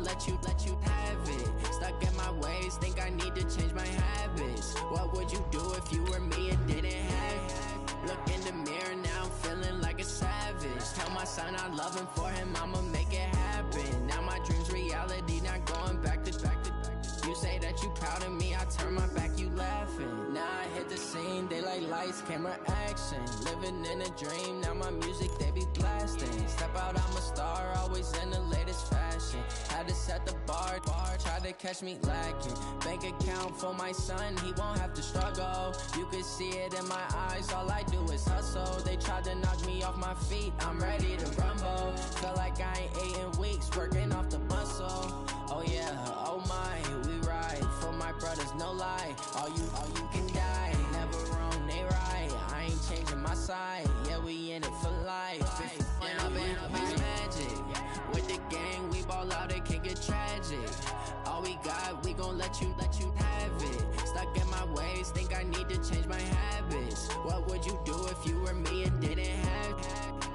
gon' let you have it. Stuck in my ways, think I need to change my habits. What would you do if you were me and didn't have it? Look in the mirror now, I'm feeling like a savage. Tell my son I love him, for him I'ma make it happen. Now my dream's reality, not going back to. You say that you proud of me, I turn my back, you laughing. Now I hit the scene, daylight lights, camera action. Living in a dream, now my music they be blasting. Step out, I'm a star, always in the latest fashion. Had to set the bar, tried to catch me lacking. Bank account for my son, he won't have to struggle. You can see it in my eyes, all I do is hustle. They tried to knock me off my feet, I'm ready to rumble. Feel like I ain't ate in weeks, working off the muscle. Oh yeah, oh my, we ride for my brothers, no lie. All you can die, never wrong, they right. I ain't changing my side, yeah, we in it for life. Down, magic. With the gang, we ball out, it can get tragic. All we got, we gon' let you have it. Stuck in my ways, think I need to change my habits. What would you do if you were me and didn't have it?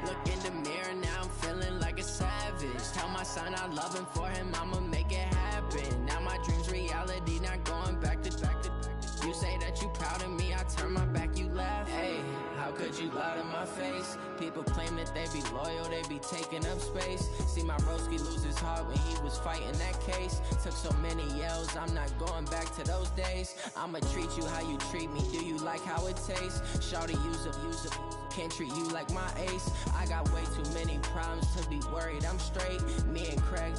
Look in the mirror, now I'm feeling like a savage. Tell my son I love him, for him I'ma make it happen. Now my dream's reality, not going back to. You say that you proud of me, I turn my back, you laugh. Hey, how could you lie to my face? People claim that they be loyal, they be taking up space. See my broski lose his heart when he was fighting that case. Took so many yells, I'm not going back to those days. I'ma treat you how you treat me, do you like how it tastes? Shawty, use up, can't treat you like my ace. I got way too many problems to be worried, I'm straight. Me and Craig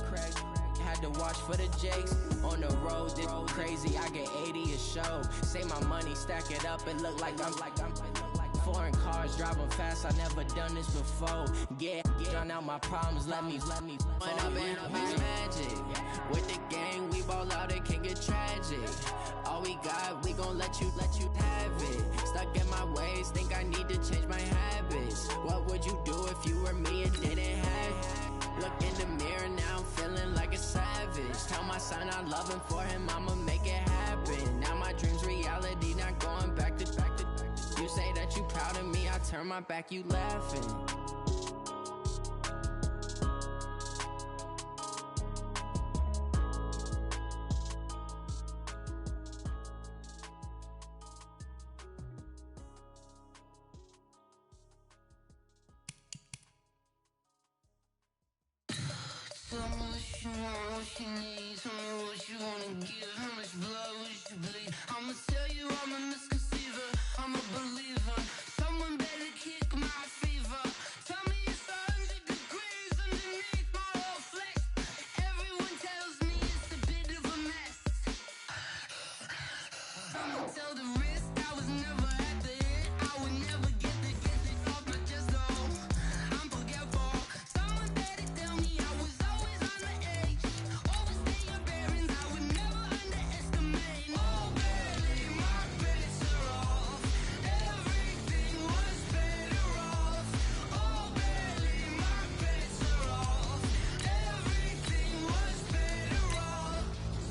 had to watch for the Jakes. On the road, this crazy, I get 80 a show. Say my money, stack it up, it look like I'm foreign cars, driving fast, I never done this before. Yeah, drown out my problems, let me fun up and magic. With the gang, we ball out, it can get tragic. All we got, we gon' let you have it. Stuck in my ways, think I need to change my habits. What would you do if you were me and didn't have it? Look in the mirror, now I'm feeling like a savage. Tell my son I love him, for him I'ma make it happen. Now my dream's reality, not going back to. You say that you proud of me, I turn my back, you laughing. Tell me what you want, what you need. Tell me what you wanna give. How much blood would you bleed? I'ma tell you I'm a misconceiver, I'm a believer. Someone better kick my fever. Tell me it's 100 degrees underneath my whole flesh. Everyone tells me it's a bit of a mess. I'ma tell the risk I was never at the hit. I would never get it off my chest though. I'm forgetful. Someone better tell me I was always on the edge. Overstay your bearings, I would never underestimate. Oh baby, my credits are off. Everything was better off. Oh baby, my credits are off. Everything was better off.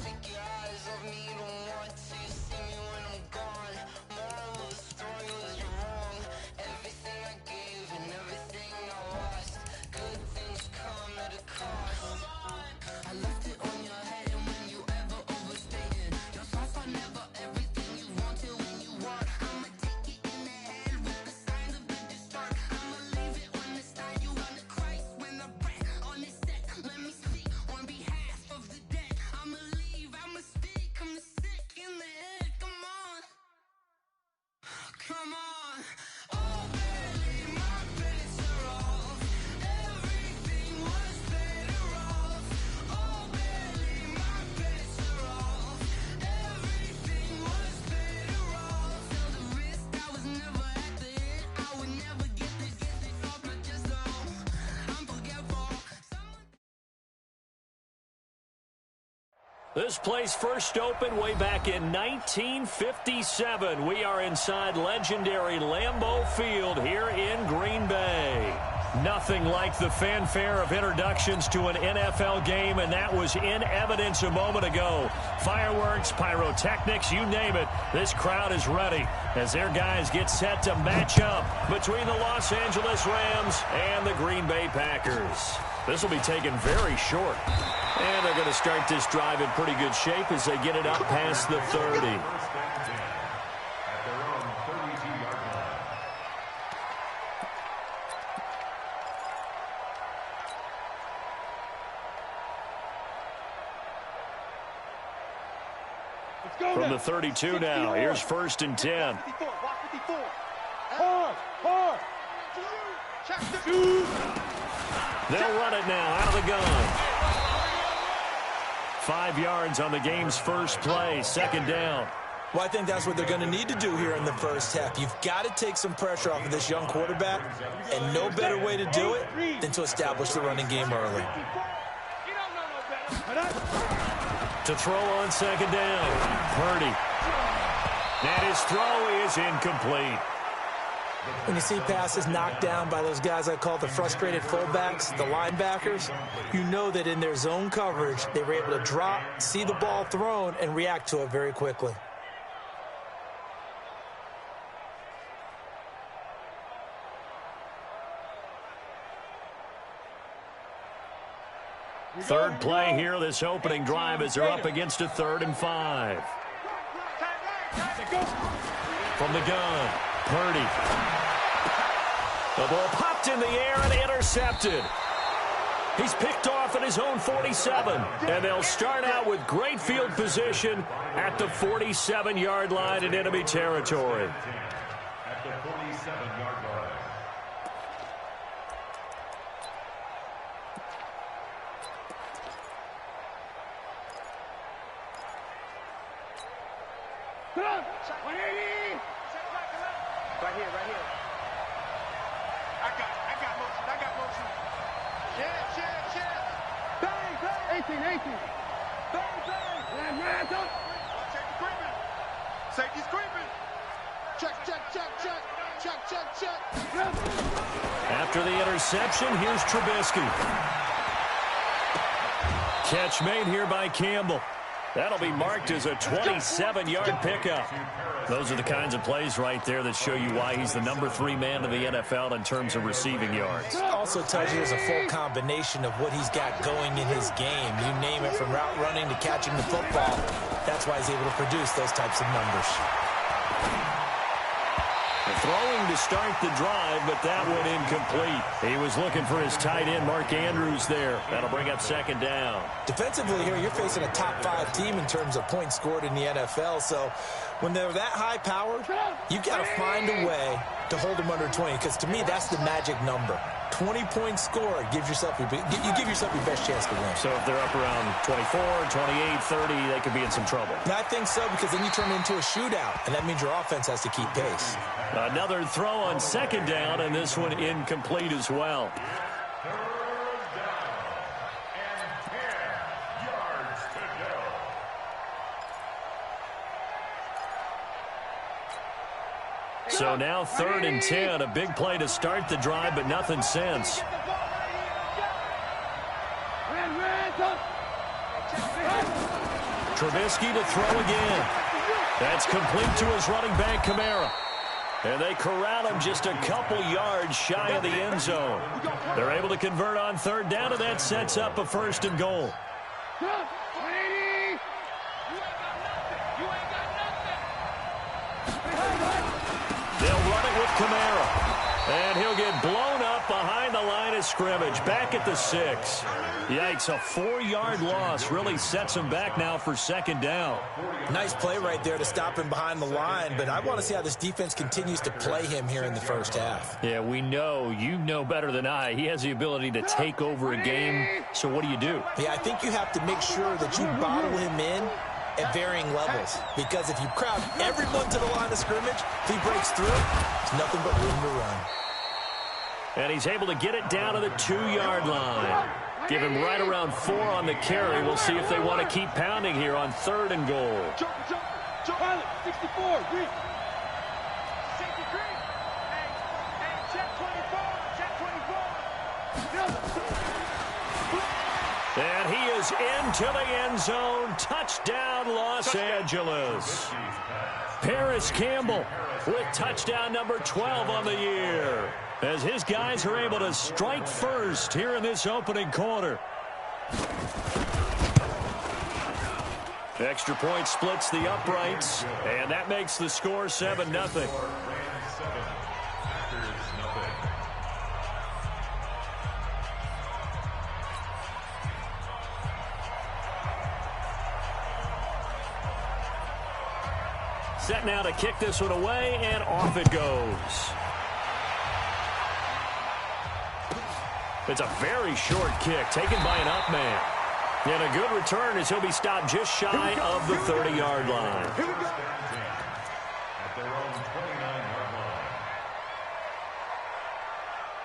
Take your eyes off me, don't want to see me when I'm gone. Moral of the story was you're wrong. Everything I gave and everything I lost. Good things come at a cost. I left it on your head, and when you ever overstated your thoughts are never everything you wanted when you want. I'ma take it in the head with the signs of the distort. I'ma leave it on the side. You on the Christ when the breath on this set. Let me speak on behalf of the dead. I'ma leave, I'ma speak. I'm sick in the head. Come on, come on. Oh baby, my credits are off. Everything was better off. Oh baby, my credits are off. Everything was better off. Tell the risk I was never at the hit. I would never get it off my chest though. I'm forgetful. This place first opened way back in 1957. We are inside legendary Lambeau Field here in Green Bay. Nothing like the fanfare of introductions to an NFL game, and that was in evidence a moment ago. Fireworks, pyrotechnics, you name it. This crowd is ready as their guys get set to match up between the Los Angeles Rams and the Green Bay Packers. This will be taken very short. And they're going to start this drive in pretty good shape as they get it up past the 30. From the 32 now, here's 1st and 10. They'll run it now out of the gun. 5 yards on the game's first play, 2nd down. Well, I think that's what they're going to need to do here in the first half. You've got to take some pressure off of this young quarterback, and no better way to do it than to establish the running game early. To throw on 2nd down, Purdy. And his throw is incomplete. When you see passes knocked down by those guys I call the frustrated fullbacks, the linebackers, you know that in their zone coverage, they were able to drop, see the ball thrown, and react to it very quickly. Third play here, this opening drive as they're up against a 3rd and 5. From the gun, Purdy. The ball popped in the air and intercepted. He's picked off at his own 47. And they'll start out with great field position at the 47-yard line in enemy territory. At the 47-yard line. Right here. I got motion. Yeah. Bang. 18. Bang. Man. Safety's creeping. Check. After the interception, here's Trubisky. Catch made here by Campbell. That'll be marked as a 27-yard pickup. Those are the kinds of plays right there that show you why he's the number 3 man in the NFL in terms of receiving yards. Also tells you there's a full combination of what he's got going in his game. You name it, from route running to catching the football. That's why he's able to produce those types of numbers. Throwing to start the drive, but that one incomplete. He was looking for his tight end, Mark Andrews, there. That'll bring up 2nd down. Defensively here, you're facing a top 5 team in terms of points scored in the NFL. So when they're that high-powered, you got to find a way to hold them under 20, because to me, that's the magic number. 20 points scored, you give yourself your best chance to win. So if they're up around 24, 28, 30, they could be in some trouble. And I think so, because then you turn it into a shootout, and that means your offense has to keep pace. Another throw on 2nd down, and this one incomplete as well. So now 3rd and 10, a big play to start the drive, but nothing since. Trubisky to throw again. That's complete to his running back, Kamara. And they corral him just a couple yards shy of the end zone. They're able to convert on 3rd down, and that sets up a 1st and goal. They'll run it with Kamara. And he'll get blown up behind the line of scrimmage, back at the 6. Yikes, a 4-yard loss really sets him back now for 2nd down. Nice play right there to stop him behind the line, but I want to see how this defense continues to play him here in the first half. Yeah, we know, you know better than I, he has the ability to take over a game, so what do you do? Yeah, I think you have to make sure that you bottle him in at varying levels, because if you crowd everyone to the line of scrimmage, if he breaks through, there's nothing but room to run. And he's able to get it down to the 2-yard line. Give him right around 4 on the carry. We'll see if they want to keep pounding here on 3rd and goal. Jump, 64, green. Safety green. Hey, check 24. And he is into the end zone. Touchdown, Los Angeles. Paris Campbell with touchdown number 12 on the year, as his guys are able to strike first here in this opening quarter. Extra point splits the uprights, and that makes the score 7-0. Set now to kick this one away, and off it goes. It's a very short kick taken by an up man. And a good return as he'll be stopped just shy of the 30-yard line. Here we go. At their own 29-yard line.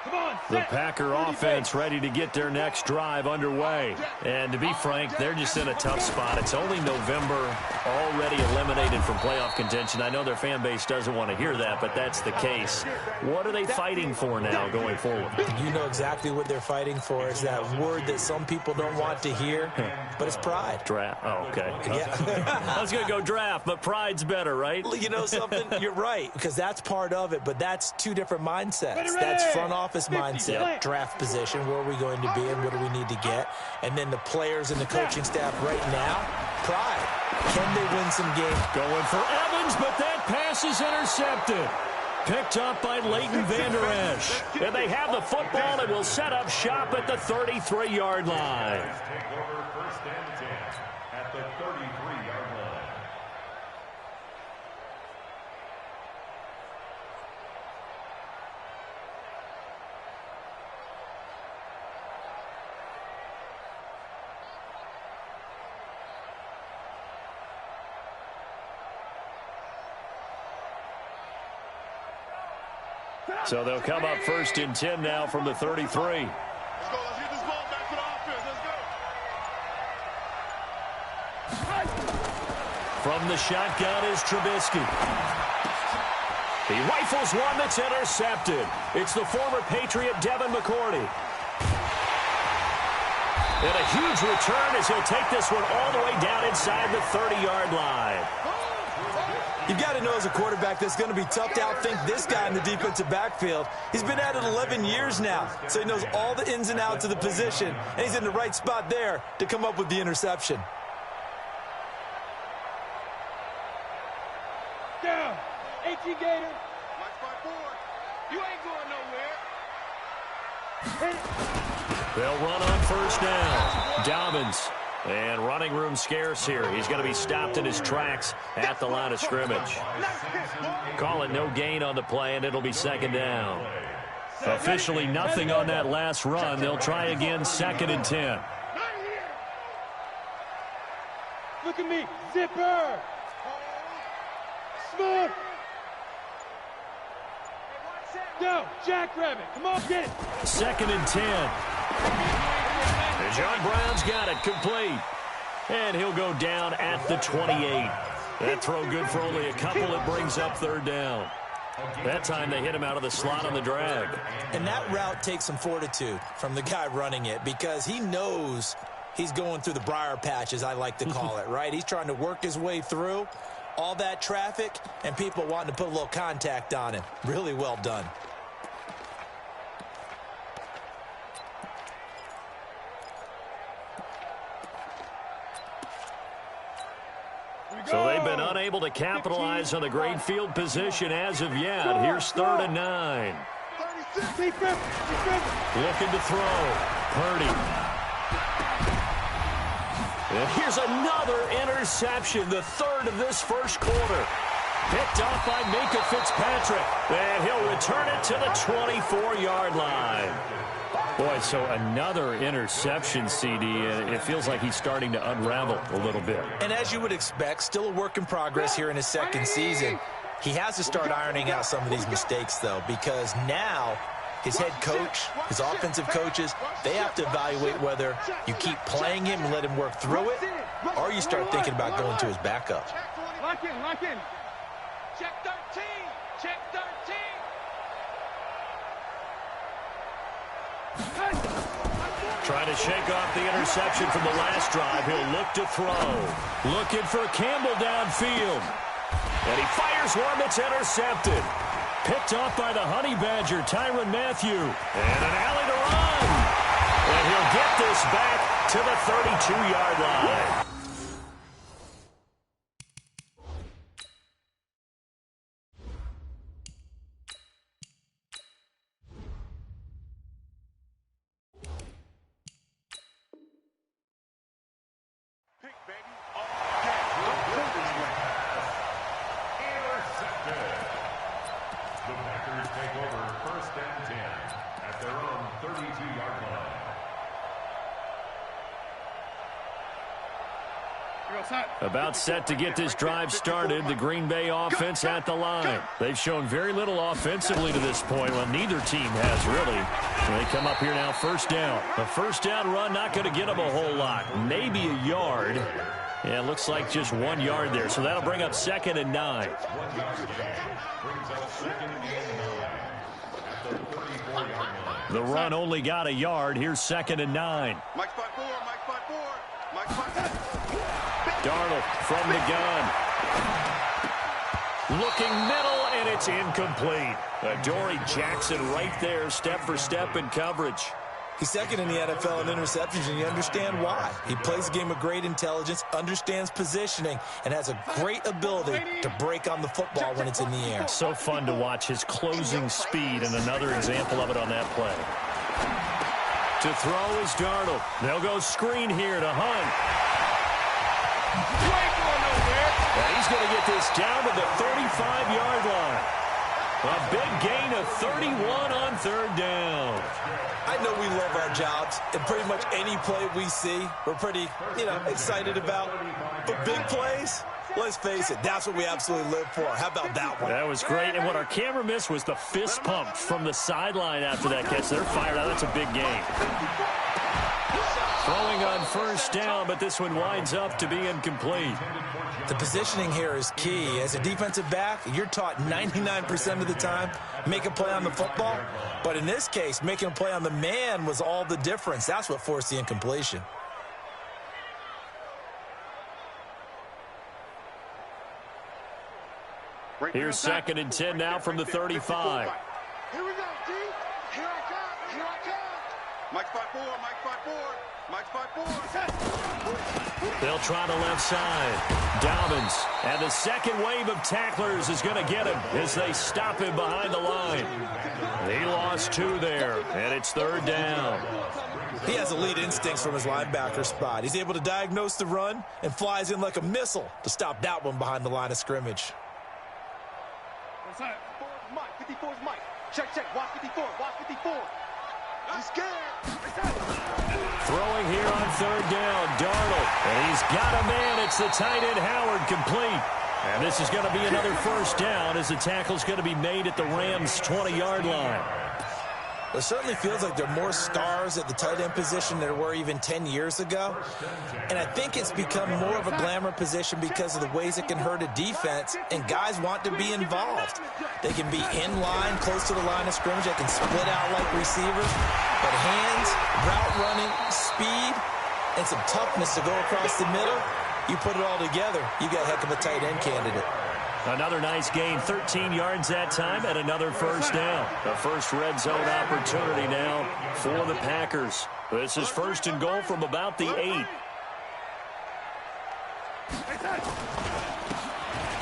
Come on, The set. Packer offense ready to get their next drive underway. And to be frank, they're just in a tough spot. It's only November, already eliminated from playoff contention. I know their fan base doesn't want to hear that, but that's the case. What are they fighting for now going forward? You know exactly what they're fighting for. Is that word that some people don't want to hear, but it's pride. Draft. Oh, okay. Yeah. I was going to go draft, but pride's better, right? You know something? You're right, because that's part of it, but that's two different mindsets. That's front office mindset, draft position, where are we going to be and what do we need to get? And then the players and the coaching staff right now, pride. Can they win some games? Going for Evans, but that pass is intercepted. Picked up by Leighton Vander Esch. And they have the football and will set up shop at the 33-yard line. Take over first and 10 at the 33-yard line. So they'll come up first and 10 now from the 33. Let's go. Let's get this ball back to the offense. Let's go. From the shotgun is Trubisky. He rifles one that's intercepted. It's the former Patriot Devin McCourty. And a huge return as he'll take this one all the way down inside the 30-yard line. You've got to know as a quarterback that's going to be tough to outthink this guy in the defensive backfield. He's been at it 11 years now, so he knows all the ins and outs of the position, and he's in the right spot there to come up with the interception. Down. 18 Gator. Watch my board. You ain't going nowhere. They'll run on first down. Dobbins. And running room scarce here. He's going to be stopped in his tracks at the line of scrimmage. Call it no gain on the play, and it'll be second down. Officially nothing on that last run. They'll try again, second and 10. Look at me. Zipper. Smooth. Go. Jackrabbit. Come on, get it. Second and 10. And John Brown's got it complete. And he'll go down at the 28. That throw good for only a couple. It brings up third down. That time they hit him out of the slot on the drag. And that route takes some fortitude from the guy running it because he knows he's going through the briar patch, as I like to call it, right? He's trying to work his way through all that traffic and people wanting to put a little contact on him. Really well done. So they've been unable to capitalize on the great field position as of yet. Here's third and 9. Looking to throw. Purdy. And here's another interception, the third of this first quarter. Picked off by Minkah Fitzpatrick. And he'll return it to the 24-yard line. Boy, so another interception, CD. It feels like he's starting to unravel a little bit. And as you would expect, still a work in progress here in his second season. He has to start ironing out some of these mistakes, though, because now his head coach, his offensive coaches, they have to evaluate whether you keep playing him and let him work through it, or you start thinking about going to his backup. Lock in, lock in. Check 13. Check 13. Trying to shake off the interception from the last drive. He'll look to throw. Looking for Campbell downfield. And he fires one that's intercepted. Picked off by the Honey Badger, Tyrann Mathieu. And an alley to run. And he'll get this back to the 32-yard line. About set to get this drive started. The Green Bay offense at the line. They've shown very little offensively to this point. Well, neither team has really. So they come up here now, first down. A first down run, not going to get them a whole lot. Maybe a yard. Yeah, it looks like just 1 yard there. So that'll bring up 2nd and 9. The run only got a yard. Here's 2nd and 9. Mike spot 4, Mike spot 4, Mike spot 4. Darnold from the gun. Looking middle, and it's incomplete. Adoree Jackson right there, step for step in coverage. He's second in the NFL in interceptions, and you understand why. He plays a game with great intelligence, understands positioning, and has a great ability to break on the football when it's in the air. So fun to watch his closing speed, and another example of it on that play. To throw is Darnold. They'll go screen here to Hunt. And he's going to get this down to the 35-yard line. A big gain of 31 on 3rd down. I know we love our jobs, and pretty much any play we see, we're pretty, excited about. But big plays, let's face it, that's what we absolutely live for. How about that one? That was great, and what our camera missed was the fist pump from the sideline after that catch. They're fired out. That's a big gain. Throwing on first down, but this one winds up to be incomplete. The positioning here is key. As a defensive back, you're taught 99% of the time, make a play on the football. But in this case, making a play on the man was all the difference. That's what forced the incompletion. Here's 2nd and 10 now from the 35. Here we go, D. Here I come. Here I come. Mike spot 4, Mike spot 4, Mike spot 4. They'll try the left side. Dobbins. And the second wave of tacklers is going to get him as they stop him behind the line. He lost 2 there, and it's 3rd down. He has elite instincts from his linebacker spot. He's able to diagnose the run and flies in like a missile to stop that one behind the line of scrimmage. Mike, 54 is Mike. Check, watch 54, watch 54. He's scared. Throwing here on 3rd down, Darnold. And he's got a man. It's the tight end, Howard, complete. And this is going to be another first down as the tackle's going to be made at the Rams' 20-yard line. It certainly feels like there are more stars at the tight end position than there were even 10 years ago. And I think it's become more of a glamour position because of the ways it can hurt a defense, and guys want to be involved. They can be in line, close to the line of scrimmage. They can split out like receivers. But hands, route running, speed, and some toughness to go across the middle, you put it all together, you got a heck of a tight end candidate. Another nice gain, 13 yards that time, and another first down. The first red zone opportunity now for the Packers. This is 1st and goal from about the 8.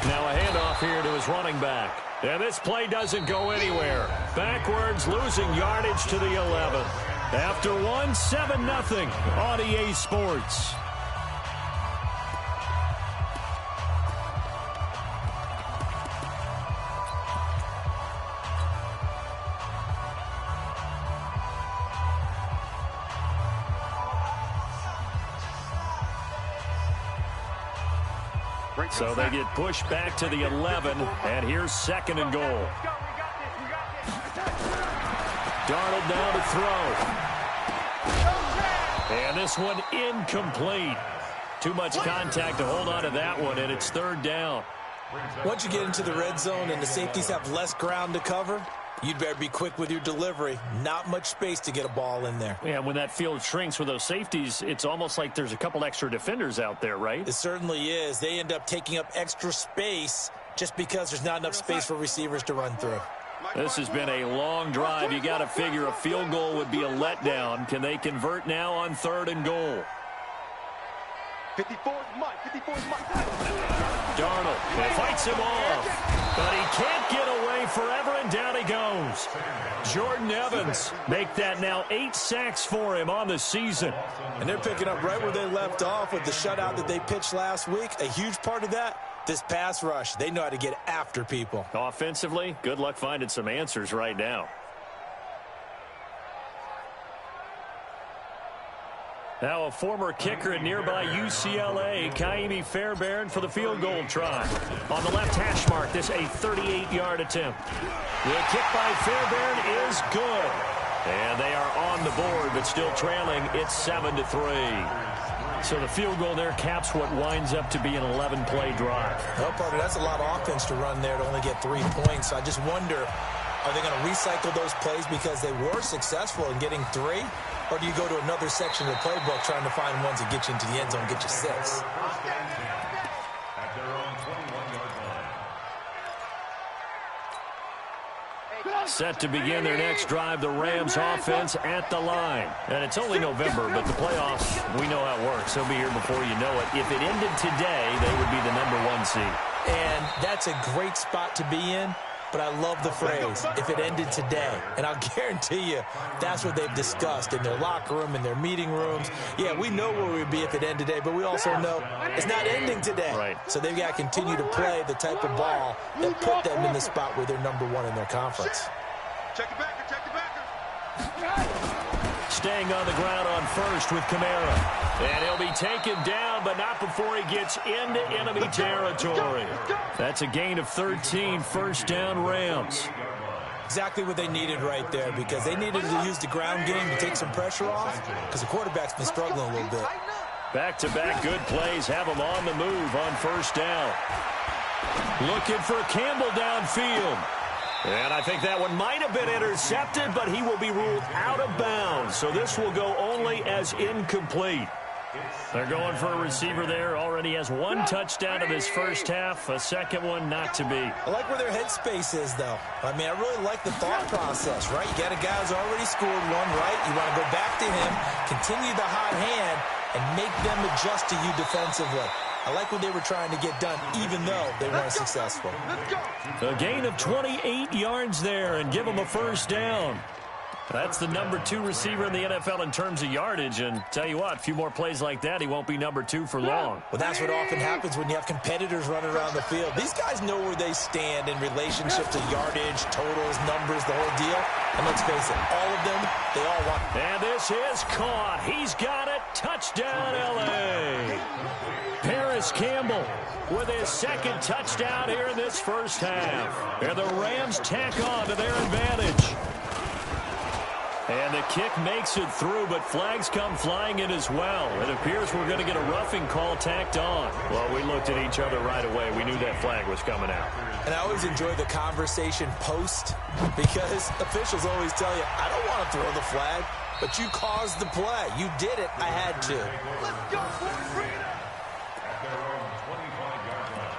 Now a handoff here to his running back. And this play doesn't go anywhere. Backwards, losing yardage to the 11. After one, 7-0 on EA Sports. So they get pushed back to the 11, and here's 2nd and goal. Darnold now to throw. And this one incomplete. Too much contact to hold on to that one, and it's 3rd down. Once you get into the red zone and the safeties have less ground to cover, you'd better be quick with your delivery. Not much space to get a ball in there. Yeah, when that field shrinks with those safeties, it's almost like there's a couple extra defenders out there, right? It certainly is. They end up taking up extra space just because there's not enough space for receivers to run through. This has been a long drive. You got to figure a field goal would be a letdown. Can they convert now on 3rd and goal? 54 is Mike, 54 is Mike. Darnold fights him off, but he can't get away forever, and down he goes. Jordan Evans make that now 8 sacks for him on the season. And they're picking up right where they left off with the shutout that they pitched last week. A huge part of that, this pass rush. They know how to get after people. Offensively, good luck finding some answers right now. Now a former kicker at nearby UCLA, Kaimi Fairbairn for the field goal try. On the left hash mark, this a 38-yard attempt. The kick by Fairbairn is good. And they are on the board, but still trailing. It's 7-3. So the field goal there caps what winds up to be an 11-play drive. Well, partner, that's a lot of offense to run there to only get 3 points. I just wonder, are they going to recycle those plays because they were successful in getting 3? Or do you go to another section of the playbook trying to find ones that get you into the end zone and get you 6? At their own 21-yard line. Set to begin their next drive, the Rams offense at the line. And it's only November, but the playoffs, we know how it works. They'll be here before you know it. If it ended today, they would be the #1 seed. And that's a great spot to be in. But I love the phrase, if it ended today. And I'll guarantee you, that's what they've discussed in their locker room, in their meeting rooms. Yeah, we know where we'd be if it ended today, but we also know it's not ending today. Right. So they've got to continue to play the type of ball that put them in the spot where they're #1 in their conference. Check the backer, check the backer. Staying on the ground on first with Kamara. And he'll be taken down, but not before he gets into enemy territory. That's a gain of 13, first down Rams. Exactly what they needed right there, because they needed to use the ground game to take some pressure off, because the quarterback's been struggling a little bit. Back-to-back good plays have him on the move on first down. Looking for Campbell downfield. And I think that one might have been intercepted, but he will be ruled out of bounds. So this will go only as incomplete. They're going for a receiver there. Already has 1 touchdown in his first half. A second one not to be. I like where their headspace is, though. I mean, I really like the thought process, right? You got a guy who's already scored 1, right? You want to go back to him, continue the hot hand, and make them adjust to you defensively. I like what they were trying to get done, even though they weren't successful. A gain of 28 yards there and give them a first down. That's the #2 receiver in the NFL in terms of yardage. And tell you what, a few more plays like that, he won't be #2 for long. Well, that's what often happens when you have competitors running around the field. These guys know where they stand in relationship to yardage, totals, numbers, the whole deal. And let's face it, all of them, they all want. And this is caught. He's got it. Touchdown, L.A. Paris Campbell with his second touchdown here in this first half. And the Rams tack on to their advantage. And the kick makes it through, but flags come flying in as well. It appears we're going to get a roughing call tacked on. Well, we looked at each other right away. We knew that flag was coming out. And I always enjoy the conversation post, because officials always tell you, I don't want to throw the flag, but you caused the play. You did it. I had to. Let's go, Freedom! At their own 25-yard line.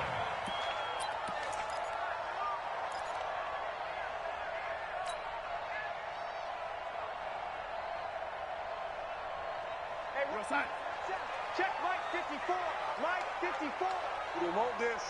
Hey, real sign. Check Mike 54. Mike 54. We didn't want this.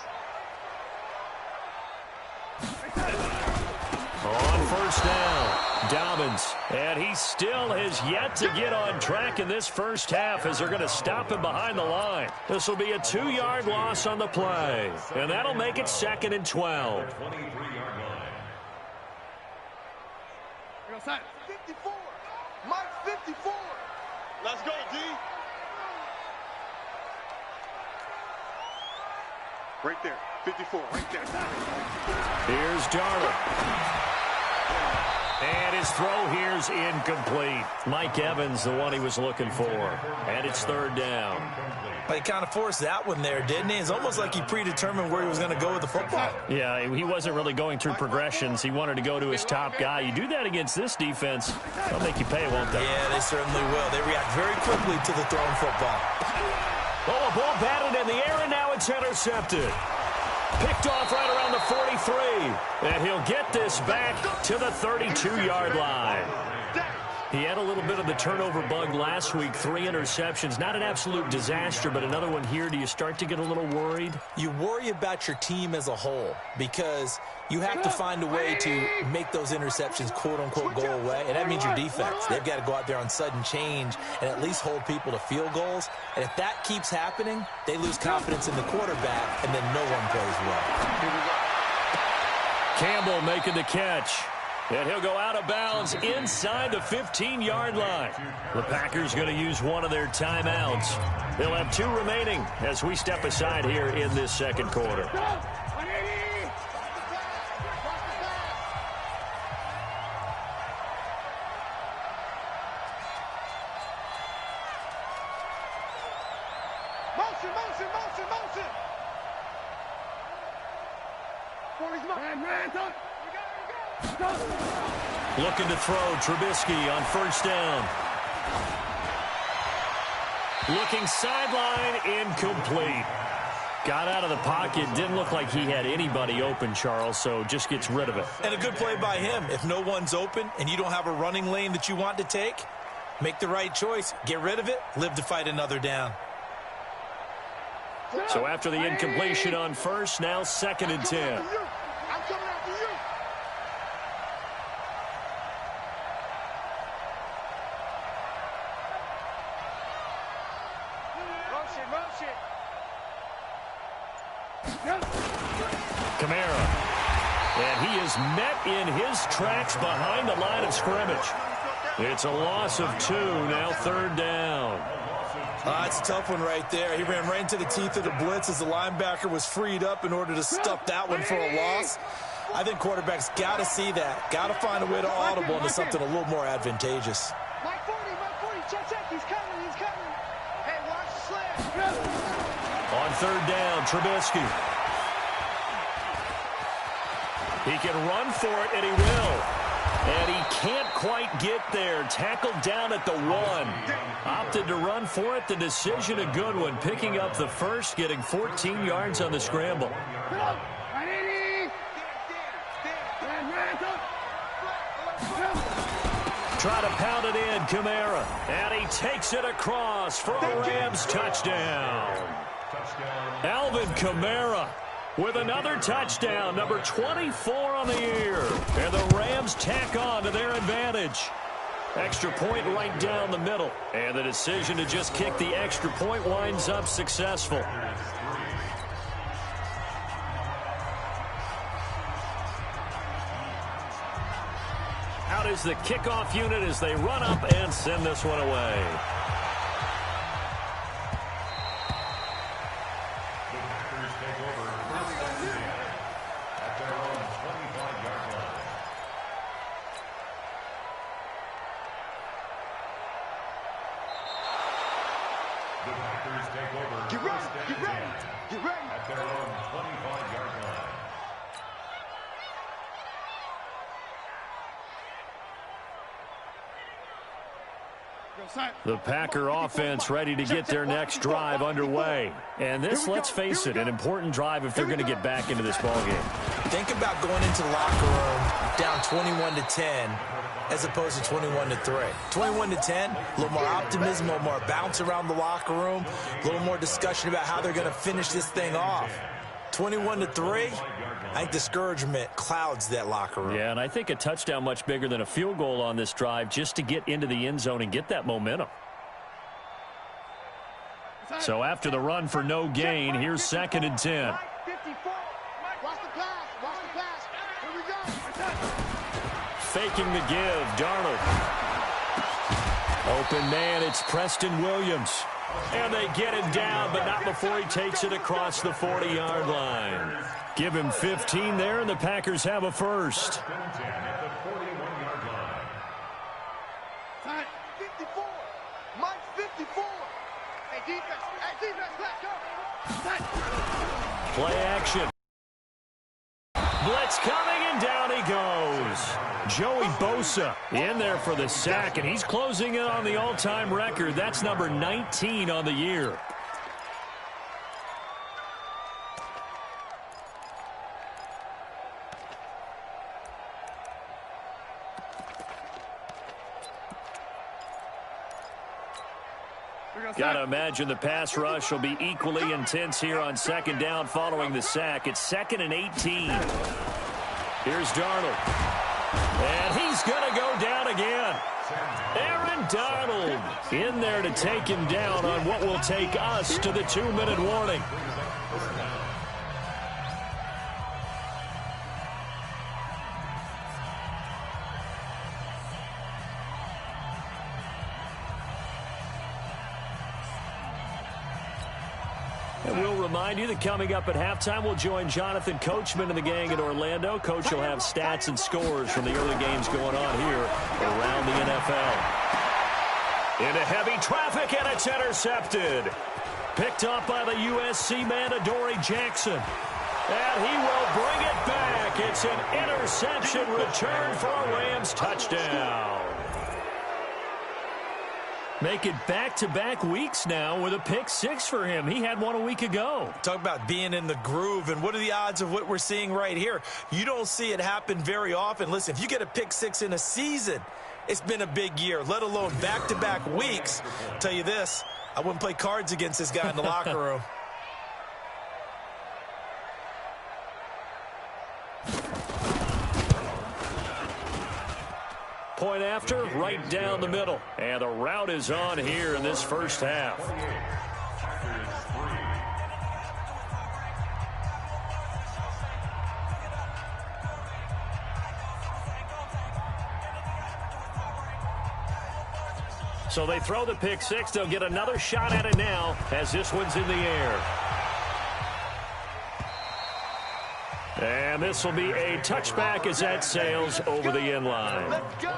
On first down, Dobbins. And he still has yet to get on track in this first half as they're going to stop him behind the line. This will be a 2-yard loss on the play. And that'll make it 2nd and 12. 23-yard line. Real sign. 54. Mike 54. Let's go, D. Right there. 54, right there. Here's Darnold. And his throw here's incomplete. Mike Evans, the one he was looking for. And it's 3rd down. But he kind of forced that one there, didn't he? It's almost like he predetermined where he was going to go with the football. Yeah, he wasn't really going through progressions. He wanted to go to his top guy. You do that against this defense, they'll make you pay, won't they? Yeah, they certainly will. They react very quickly to the thrown football. Oh, a ball batted in the air, and now it's intercepted. Picked off right around the 43. And he'll get this back to the 32-yard line. He had a little bit of the turnover bug last week, 3 interceptions. Not an absolute disaster, but another one here. Do you start to get a little worried? You worry about your team as a whole, because you have to find a way to make those interceptions, quote-unquote, go away, and that means your defense. They've got to go out there on sudden change and at least hold people to field goals. And if that keeps happening, they lose confidence in the quarterback, and then no one plays well. Campbell making the catch. And he'll go out of bounds inside the 15-yard line. The Packers going to use one of their timeouts. They'll have 2 remaining as we step aside here in this second quarter. Looking to throw, Trubisky on first down. Looking sideline, incomplete. Got out of the pocket, didn't look like he had anybody open, Charles, so just gets rid of it. And a good play by him. If no one's open and you don't have a running lane that you want to take, make the right choice, get rid of it, live to fight another down. So after the incompletion on first, now 2nd and 10. Kamara. And he is met in his tracks behind the line of scrimmage. It's a loss of 2, now 3rd down. It's a tough one right there. He ran right into the teeth of the blitz as the linebacker was freed up in order to stuff that one for a loss. I think quarterbacks got to see that. Got to find a way to audible into something a little more advantageous. Mike 40, check, he's coming. Hey, watch the sled. On 3rd down, Trubisky. He can run for it, and he will. And he can't quite get there. Tackled down at the 1. Opted to run for it. The decision a good one. Picking up the first, getting 14 yards on the scramble. Try to pound it in, Kamara. And he takes it across for a Rams touchdown. Alvin Kamara with another touchdown, number 24 on the year. And the Rams tack on to their advantage. Extra point right down the middle. And the decision to just kick the extra point winds up successful. Out is the kickoff unit as they run up and send this one away. Get ready. At their own 25-yard line. The Packer offense ready to get their next drive underway. And this, let's face it, an important drive if they're going to get back into this ballgame. Think about going into the locker room down 21-10 as opposed to 21-3. 21-10, a little more optimism, a little more bounce around the locker room, a little more discussion about how they're going to finish this thing off. 21-3, I think discouragement clouds that locker room. Yeah, and I think a touchdown much bigger than a field goal on this drive just to get into the end zone and get that momentum. So after the run for no gain, here's 2nd and 10. Faking the give, Darnold. Open man, it's Preston Williams. And they get him down, but not before he takes it across the 40-yard line. Give him 15 there, and the Packers have a first. 54. Mike 54. Hey, defense, let's go. Play action. Blitz coming, and down he goes. Joey Bosa in there for the sack, and he's closing in on the all-time record. That's number 19 on the year. Got to imagine the pass rush will be equally intense here on 2nd down following the sack. It's 2nd and 18. Here's Darnold. And he's going to go down again. Aaron Donald in there to take him down on what will take us to the 2-minute warning. And we'll remind you that coming up at halftime, we'll join Jonathan Coachman and the gang in Orlando. Coach will have stats and scores from the early games going on here around the NFL. Into heavy traffic, and it's intercepted. Picked up by the USC man, Adoree Jackson. And he will bring it back. It's an interception return for a Rams touchdown. Make it back-to-back weeks now with a pick six for him. He had one a week ago. Talk about being in the groove, and what are the odds of what we're seeing right here? You don't see it happen very often. Listen, if you get a pick six in a season, it's been a big year, let alone back-to-back weeks. I'll tell you this, I wouldn't play cards against this guy in the locker room. Point after, right down the middle. And the route is on here in this first half. So they throw the pick six. They'll get another shot at it now as this one's in the air. And this will be a touchback as that sails over the end line. Let's go.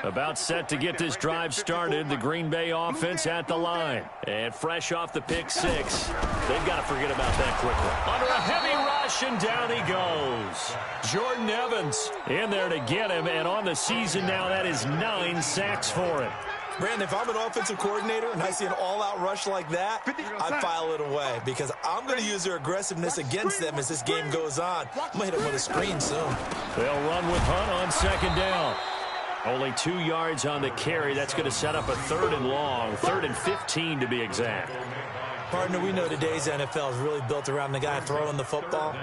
About set to get this drive started, the Green Bay offense at the line. And fresh off the pick six, they've got to forget about that quickly. Under a heavy rush, and down he goes. Jordan Evans in there to get him, and on the season now, that is 9 sacks for him. Brandon, if I'm an offensive coordinator and I see an all-out rush like that, I file it away because I'm going to use their aggressiveness against them as this game goes on. I'm going to hit them with a screen soon. They'll run with Hunt on second down. Only 2 yards on the carry. That's going to set up a 3rd and long, 3rd and 15 to be exact. Partner, we know today's NFL is really built around the guy throwing the football.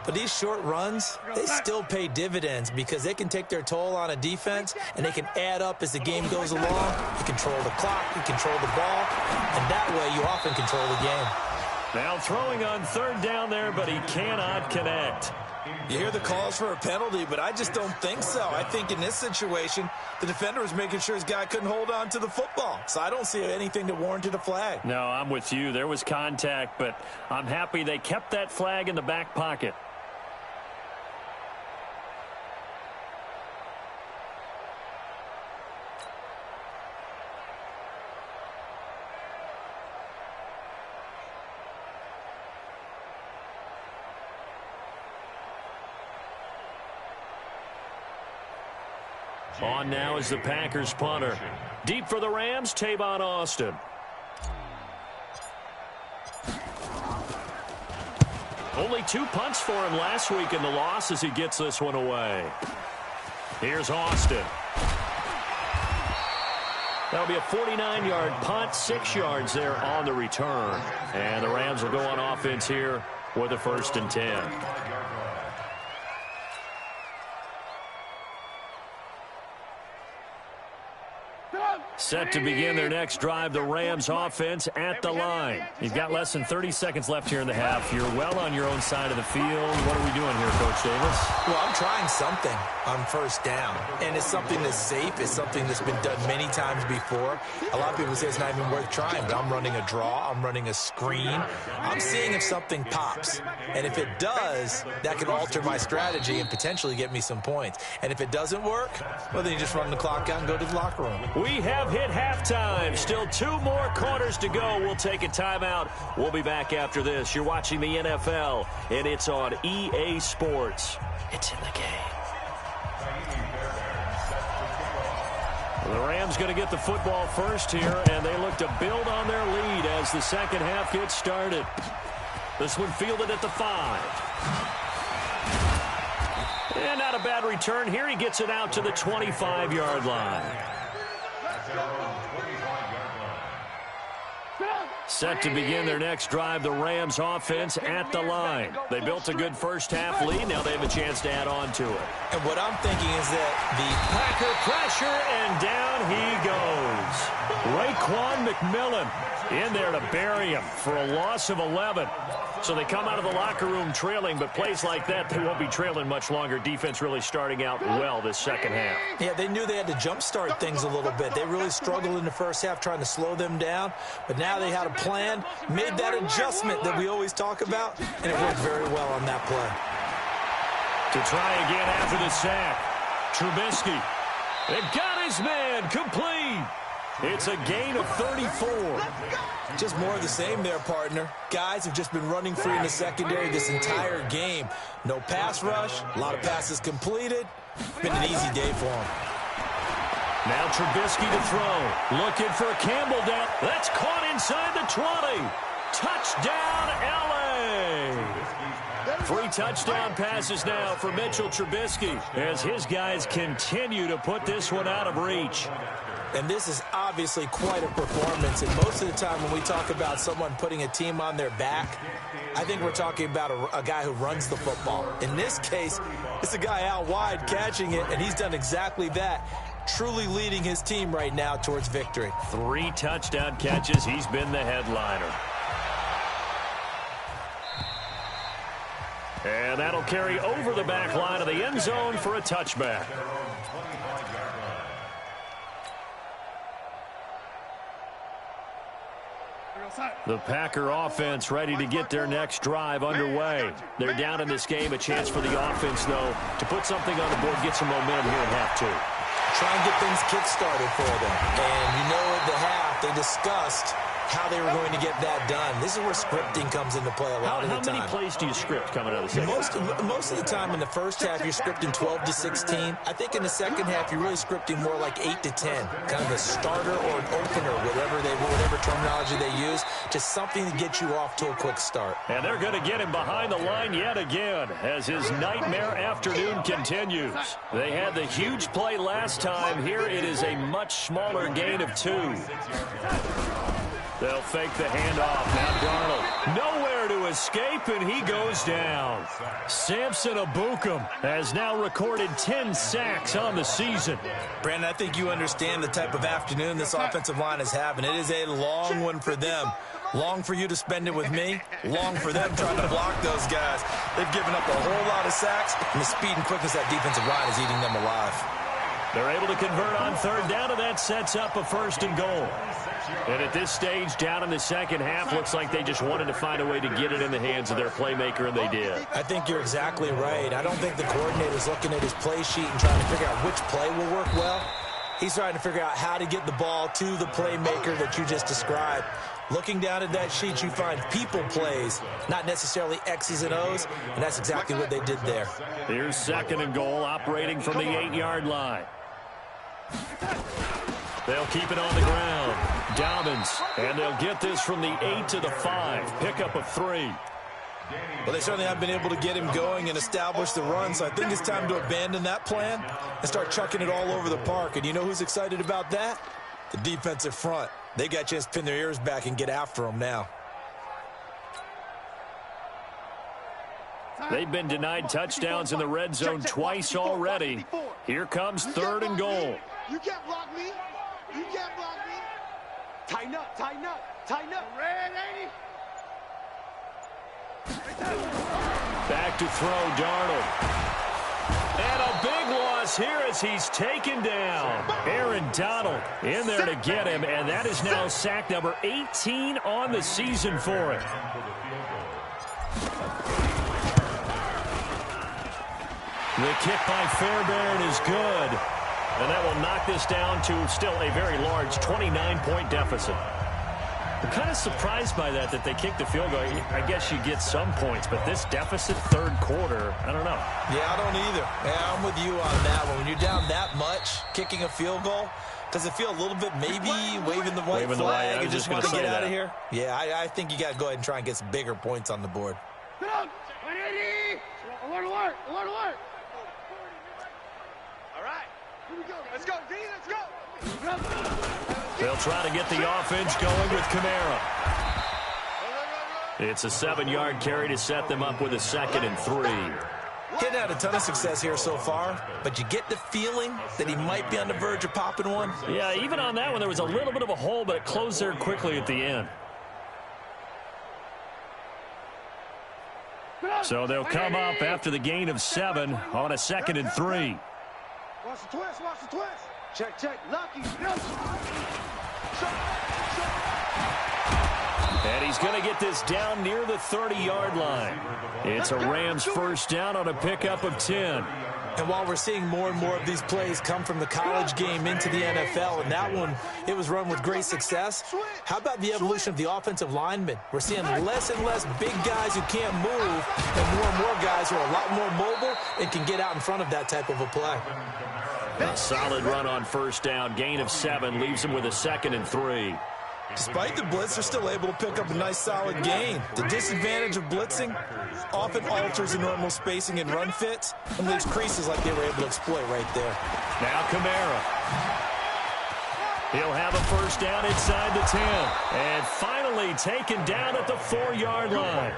But these short runs, they still pay dividends because they can take their toll on a defense and they can add up as the game goes along. You control the clock, you control the ball, and that way you often control the game. Now throwing on 3rd down there, but he cannot connect. You hear the calls for a penalty, but I just don't think so. I think in this situation, the defender was making sure his guy couldn't hold on to the football. So I don't see anything that warranted a flag. No, I'm with you. There was contact, but I'm happy they kept that flag in the back pocket. On now is the Packers punter. Deep for the Rams, Tavon Austin. Only 2 punts for him last week in the loss as he gets this one away. Here's Austin. That'll be a 49-yard punt, 6 yards there on the return. And the Rams will go on offense here with a 1st and 10. Set to begin their next drive, the Rams offense at the line. You've got less than 30 seconds left here in the half. You're well on your own side of the field. What are we doing here, Coach Davis? Well, I'm trying something on 1st down, and it's something that's safe. It's something that's been done many times before. A lot of people say it's not even worth trying, but I'm running a draw. I'm running a screen. I'm seeing if something pops, and if it does, that can alter my strategy and potentially get me some points. And if it doesn't work, well, then you just run the clock out and go to the locker room. We have hit halftime. Still 2 more quarters to go. We'll take a timeout. We'll be back after this. You're watching the NFL, and it's on EA Sports. It's in the game. The Rams going to get the football first here, and they look to build on their lead as the second half gets started. This one fielded at the 5. And not a bad return here. He gets it out to the 25-yard line. Set to begin their next drive, the Rams offense at the line. They built a good first half lead. Now they have a chance to add on to it. And what I'm thinking is that the Packer pressure, and down he goes. Raekwon McMillan in there to bury him for a loss of 11. So they come out of the locker room trailing, but plays like that, they won't be trailing much longer. Defense really starting out well this second half. Yeah, they knew they had to jumpstart things a little bit. They really struggled in the first half trying to slow them down, but now they had a plan, made that adjustment that we always talk about, and it worked very well on that play. To try again after the sack, Trubisky. It got his man complete. It's a gain of 34. Just more of the same there, partner. Guys have just been running free in the secondary this entire game. No pass rush, a lot of passes completed. Been an easy day for them. Now Trubisky to throw. Looking for Campbell down. That's caught inside the 20. Touchdown, L.A. 3 touchdown passes now for Mitchell Trubisky as his guys continue to put this one out of reach. And this is obviously quite a performance. And most of the time when we talk about someone putting a team on their back, I think we're talking about a guy who runs the football. In this case, it's a guy out wide catching it, and he's done exactly that, truly leading his team right now towards victory. 3 touchdown catches. He's been the headliner. And that'll carry over the back line of the end zone for a touchback. The Packer offense ready to get their next drive underway. They're down in this game. A chance for the offense, though, to put something on the board, get some momentum here in half 2. Try and get things kick-started for them. And you know at the half, they discussed how they were going to get that done. This is where scripting comes into play a lot of the time. How many plays do you script coming out of the second half? Most of the time in the first half, you're scripting 12 to 16. I think in the second half, you're really scripting more like 8 to 10. Kind of a starter or an opener, whatever terminology they use. Just something to get you off to a quick start. And they're going to get him behind the line yet again as his nightmare afternoon continues. They had the huge play last time. Here it is a much smaller gain of 2. They'll fake the handoff. Now Darnold. Nowhere to escape, and he goes down. Samson Ebukam has now recorded 10 sacks on the season. Brandon, I think you understand the type of afternoon this offensive line is having. It is a long one for them. Long for you to spend it with me. Long for them trying to block those guys. They've given up a whole lot of sacks, and the speed and quickness of that defensive line is eating them alive. They're able to convert on third down, and that sets up a 1st and goal. And at this stage, down in the second half, looks like they just wanted to find a way to get it in the hands of their playmaker, and they did. I think you're exactly right. I don't think the coordinator's looking at his play sheet and trying to figure out which play will work well. He's trying to figure out how to get the ball to the playmaker that you just described. Looking down at that sheet, you find people plays, not necessarily X's and O's, and that's exactly what they did there. Here's 2nd and goal, operating from the 8-yard line. They'll keep it on the ground. Dobbins, and they'll get this from the 8 to the 5. Pickup of 3. Well, they certainly have been able to get him going and establish the run, so I think it's time to abandon that plan and start chucking it all over the park. And you know who's excited about that? The defensive front. They got a chance to pin their ears back and get after them now. They've been denied touchdowns in the red zone twice already. Here comes 3rd and goal. You can't block me. You can't block me. Tighten up, tighten up, tighten up. Red 80. Back to throw, Darnold. And a big loss here as he's taken down. Aaron Donald in there to get him, and that is now sack number 18 on the season for him. The kick by Fairbairn is good. And that will knock this down to still a very large 29-point deficit. I'm kind of surprised by that they kicked the field goal. I guess you get some points, but this deficit 3rd quarter, I don't know. Yeah, I don't either. Yeah, I'm with you on that one. When you're down that much, kicking a field goal, does it feel a little bit maybe waving the white flag and just want to get out of here? Yeah, I think you got to go ahead and try and get some bigger points on the board. Alert, alert, alert, alert. All right. Here we go. Let's go, D. Let's go. They'll try to get the offense going with Kamara. It's a 7-yard carry to set them up with a 2nd and 3. Getting had a ton of success here so far, but you get the feeling that he might be on the verge of popping one. Yeah, even on that one, there was a little bit of a hole, but it closed there quickly at the end. So they'll come up after the gain of 7 on a 2nd and 3. Watch the twist, watch the twist. Check, check, lucky. And he's going to get this down near the 30-yard line. It's a Rams first down on a pickup of 10. And while we're seeing more and more of these plays come from the college game into the NFL, and that one, it was run with great success, how about the evolution of the offensive linemen? We're seeing less and less big guys who can't move and more guys who are a lot more mobile and can get out in front of that type of a play. A solid run on first down. Gain of 7 leaves him with a 2nd and 3. Despite the blitz, they're still able to pick up a nice solid gain. The disadvantage of blitzing often alters the normal spacing and run fits and leaves creases like they were able to exploit right there. Now Kamara. He'll have a first down inside the 10. And finally taken down at the 4-yard line.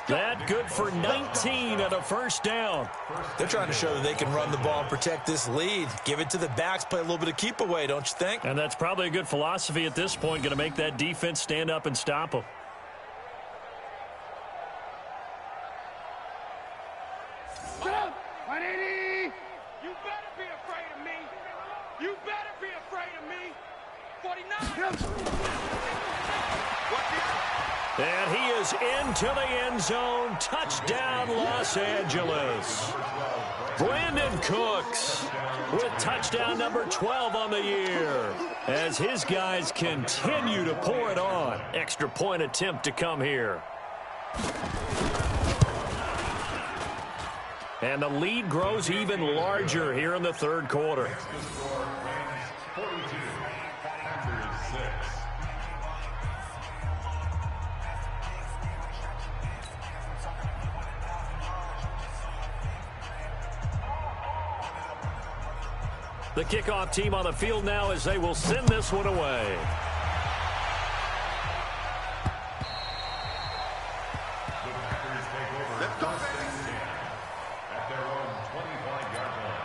That good for 19 and a first down. They're trying to show that they can run the ball and protect this lead. Give it to the backs, play a little bit of keep away, don't you think? And that's probably a good philosophy at this point, going to make that defense stand up and stop them. You better be afraid of me. You better be afraid of me. 49. And he is into the end zone. Touchdown, Los Angeles. Brandon Cooks with touchdown number 12 on the year as his guys continue to pour it on. Extra point attempt to come here. And the lead grows even larger here in the third quarter. The kickoff team on the field now as they will send this one away. Let's go, baby. At their own 25-yard line.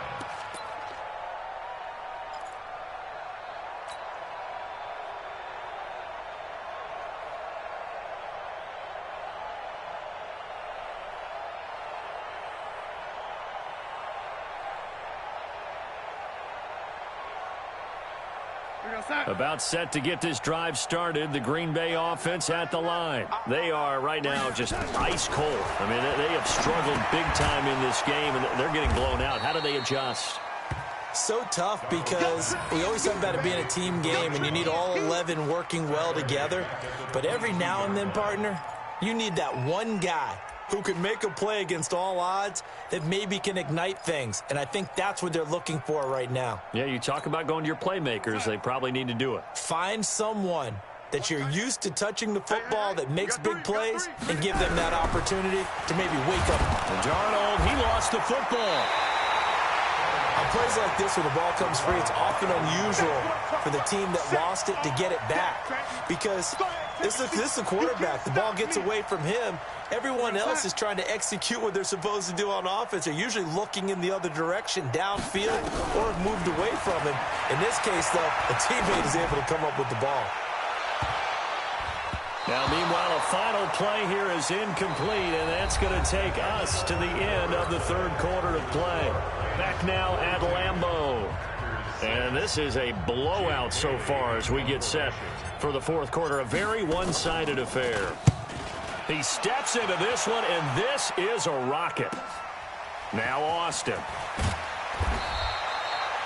About set to get this drive started. The Green Bay offense at the line. They are right now just ice cold. I mean, they have struggled big time in this game, and they're getting blown out. How do they adjust? So tough because we always talk about it being a team game, and you need all 11 working well together. But every now and then, partner, you need that one guy who can make a play against all odds that maybe can ignite things. And I think that's what they're looking for right now. Yeah, you talk about going to your playmakers. They probably need to do it. Find someone that you're used to touching the football that makes big plays and give them that opportunity to maybe wake up. And Darnold, he lost the football. On plays like this where the ball comes free, it's often unusual for the team that lost it to get it back because this is the quarterback. The ball gets away from him. Everyone else is trying to execute what they're supposed to do on offense. They're usually looking in the other direction, downfield, or have moved away from him. In this case, though, a teammate is able to come up with the ball. Now, meanwhile, a final play here is incomplete, and that's going to take us to the end of the third quarter of play. Back now at Lambeau. And this is a blowout so far as we get set for the fourth quarter. A very one-sided affair. He steps into this one, and this is a rocket. Now Austin.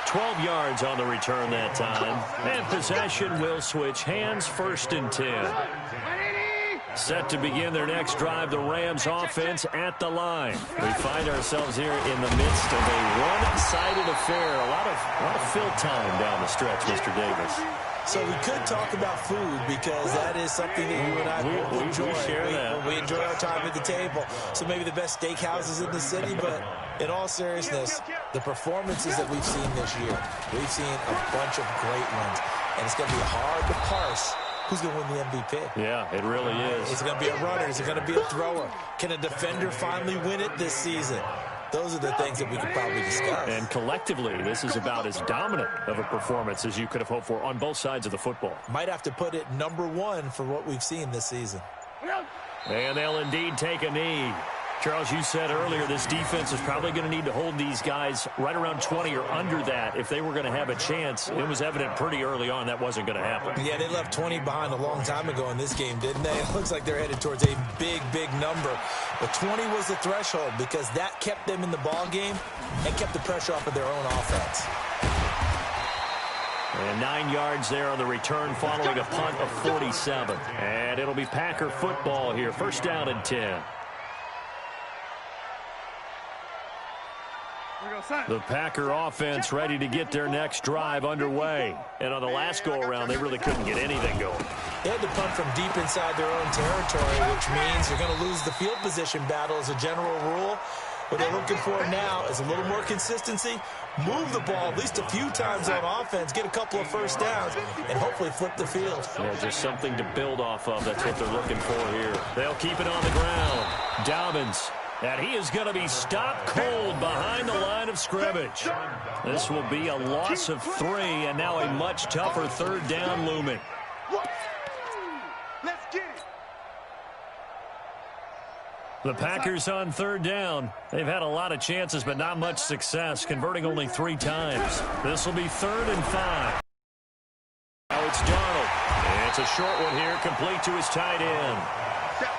12 yards on the return that time. And possession will switch hands, 1st and 10. Set to begin their next drive, the Rams offense at the line. We find ourselves here in the midst of a one-sided affair. A lot of fill time down the stretch, Mr. Davis. So we could talk about food because that is something that you and I enjoy. We share that. We enjoy our time at the table. So maybe the best steakhouses in the city, but in all seriousness, the performances that we've seen this year, we've seen a bunch of great ones. And it's going to be hard to parse who's going to win the MVP. Yeah, it really is. Is it going to be a runner? Is it going to be a thrower? Can a defender finally win it this season? Those are the things that we could probably discuss. And collectively, this is about as dominant of a performance as you could have hoped for on both sides of the football. Might have to put it number 1 for what we've seen this season. And they'll indeed take a knee. Charles, you said earlier this defense is probably going to need to hold these guys right around 20 or under that if they were going to have a chance. It was evident pretty early on that wasn't going to happen. Yeah, they left 20 behind a long time ago in this game, didn't they? It looks like they're headed towards a big, big number. But 20 was the threshold because that kept them in the ball game and kept the pressure off of their own offense. And 9 yards there on the return following a punt of 47. And it'll be Packer football here. First down and 10. The Packer offense ready to get their next drive underway. And on the last go-around, they really couldn't get anything going. They had to punt from deep inside their own territory, which means you're going to lose the field position battle as a general rule. What they're looking for now is a little more consistency, move the ball at least a few times on offense, get a couple of first downs, and hopefully flip the field. Yeah, just something to build off of. That's what they're looking for here. They'll keep it on the ground. Dobbins. And he is going to be stopped cold behind the line of scrimmage. This will be a loss of 3, and now a much tougher third down looming. Let's get it. The Packers on third down. They've had a lot of chances, but not much success, converting only 3 times. This will be 3rd and 5. Now it's Darnold. It's a short one here, complete to his tight end.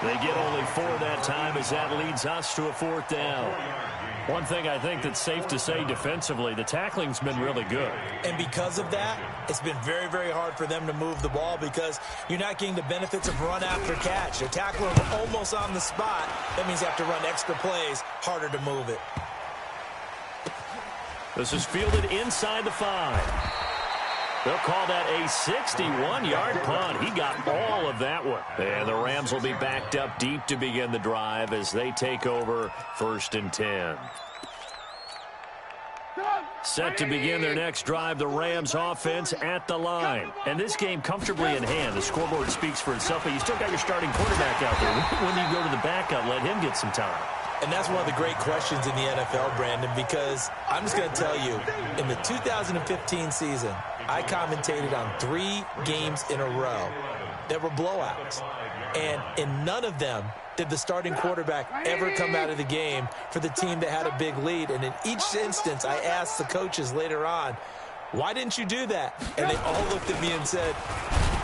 They get only 4 that time as that leads us to a 4th down. One thing I think that's safe to say defensively, the tackling's been really good. And because of that, it's been very, very hard for them to move the ball because you're not getting the benefits of run after catch. They're tackling almost on the spot. That means you have to run extra plays, harder to move it. This is fielded inside the 5. They'll call that a 61-yard punt. He got all of that one. And the Rams will be backed up deep to begin the drive as they take over 1st and 10. Set to begin their next drive, the Rams offense at the line. And this game comfortably in hand. The scoreboard speaks for itself, but you still got your starting quarterback out there. When do you go to the backup? Let him get some time. And that's one of the great questions in the NFL, Brandon, because I'm just going to tell you, in the 2015 season, I commentated on 3 games in a row that were blowouts. And in none of them did the starting quarterback ever come out of the game for the team that had a big lead. And in each instance, I asked the coaches later on, why didn't you do that? And they all looked at me and said,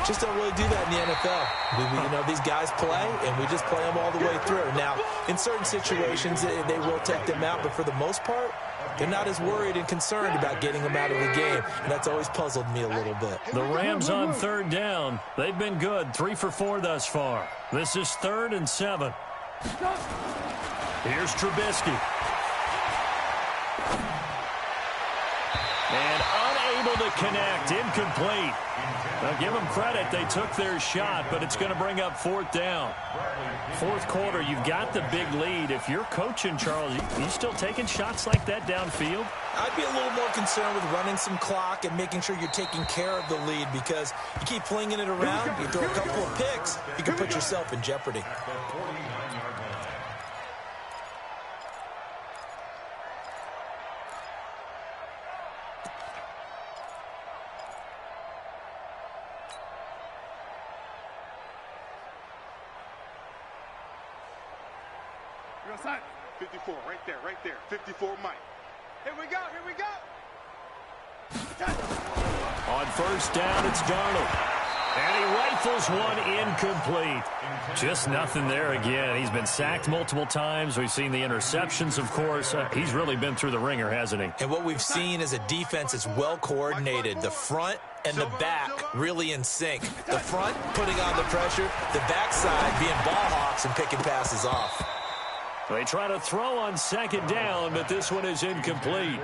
just don't really do that in the NFL. These guys play, and we just play them all the way through. Now, in certain situations, they will take them out, but for the most part, they're not as worried and concerned about getting them out of the game, and that's always puzzled me a little bit. The Rams on third down. They've been good, 3 for 4 thus far. This is 3rd and 7. Here's Trubisky. And unable to connect, incomplete. Now give them credit, they took their shot, but it's going to bring up 4th down. 4th quarter, you've got the big lead. If you're coaching, Charles, you still taking shots like that downfield? I'd be a little more concerned with running some clock and making sure you're taking care of the lead because you keep flinging it around, you throw a couple of picks, you can put yourself in jeopardy. Real side. 54, right there. 54, Mike. Here we go. On first down, it's Darnold. And he rifles one incomplete. Just nothing there again. He's been sacked multiple times. We've seen the interceptions, of course. He's really been through the ringer, hasn't he? And what we've seen is a defense that's well coordinated. The front and the back really in sync. The front putting on the pressure, the backside being ball hawks and picking passes off. They try to throw on second down, but this one is incomplete.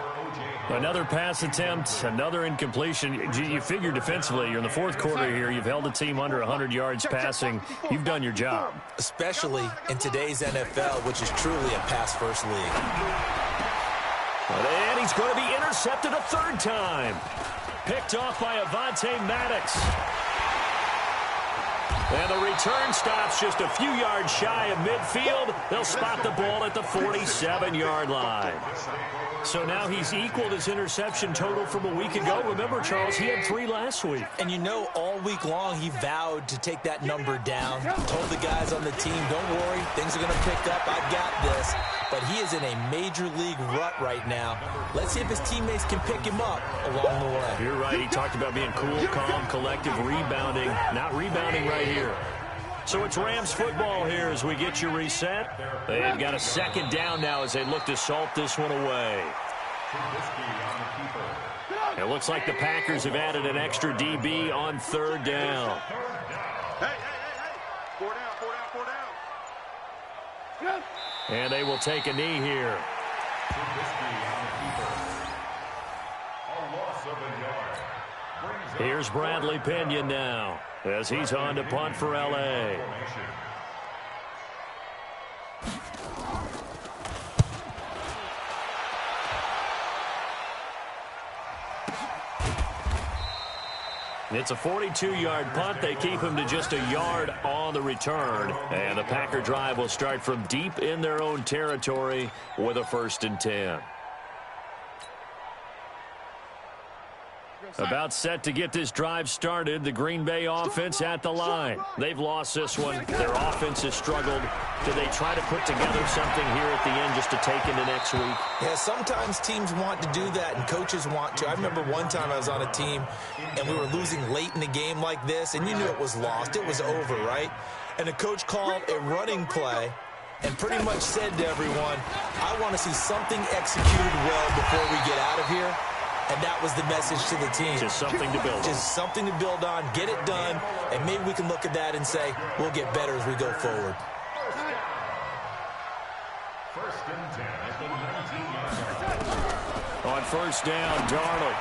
Another pass attempt, another incompletion. You figure defensively, you're in the 4th quarter here. You've held a team under 100 yards passing. You've done your job. Especially in today's NFL, which is truly a pass-first league. And he's going to be intercepted a 3rd time. Picked off by Avonte Maddox. And the return stops just a few yards shy of midfield. They'll spot the ball at the 47-yard line. So now he's equaled his interception total from a week ago. Remember, Charles, he had 3 last week. And you know, all week long, he vowed to take that number down. Told the guys on the team, don't worry, things are going to pick up. I've got this. But he is in a major league rut right now. Let's see if his teammates can pick him up along the way. You're right. He talked about being cool, calm, collective, rebounding. Not rebounding right here. So it's Rams football here as we get you reset. They've got a second down now as they look to salt this one away. It looks like the Packers have added an extra DB on third down. Hey. 4 down. And they will take a knee here. Here's Bradley Pinion now as he's on to punt for L.A. It's a 42-yard punt. They keep him to just a yard on the return. And the Packer drive will start from deep in their own territory with a 1st and 10. About set to get this drive started, the Green Bay offense at the line. They've lost this one. Their offense has struggled. Do they try to put together something here at the end just to take into next week? Yeah, sometimes teams want to do that and coaches want to. I remember one time I was on a team and we were losing late in the game like this, and you knew it was lost. It was over, right? And the coach called a running play and pretty much said to everyone, I want to see something executed well before we get out of here. And that was the message to the team. Just something to build on. Just something to build on, get it done, and maybe we can look at that and say, we'll get better as we go forward. 1st and 10 at the 19-yard line. On 1st down, Darnold.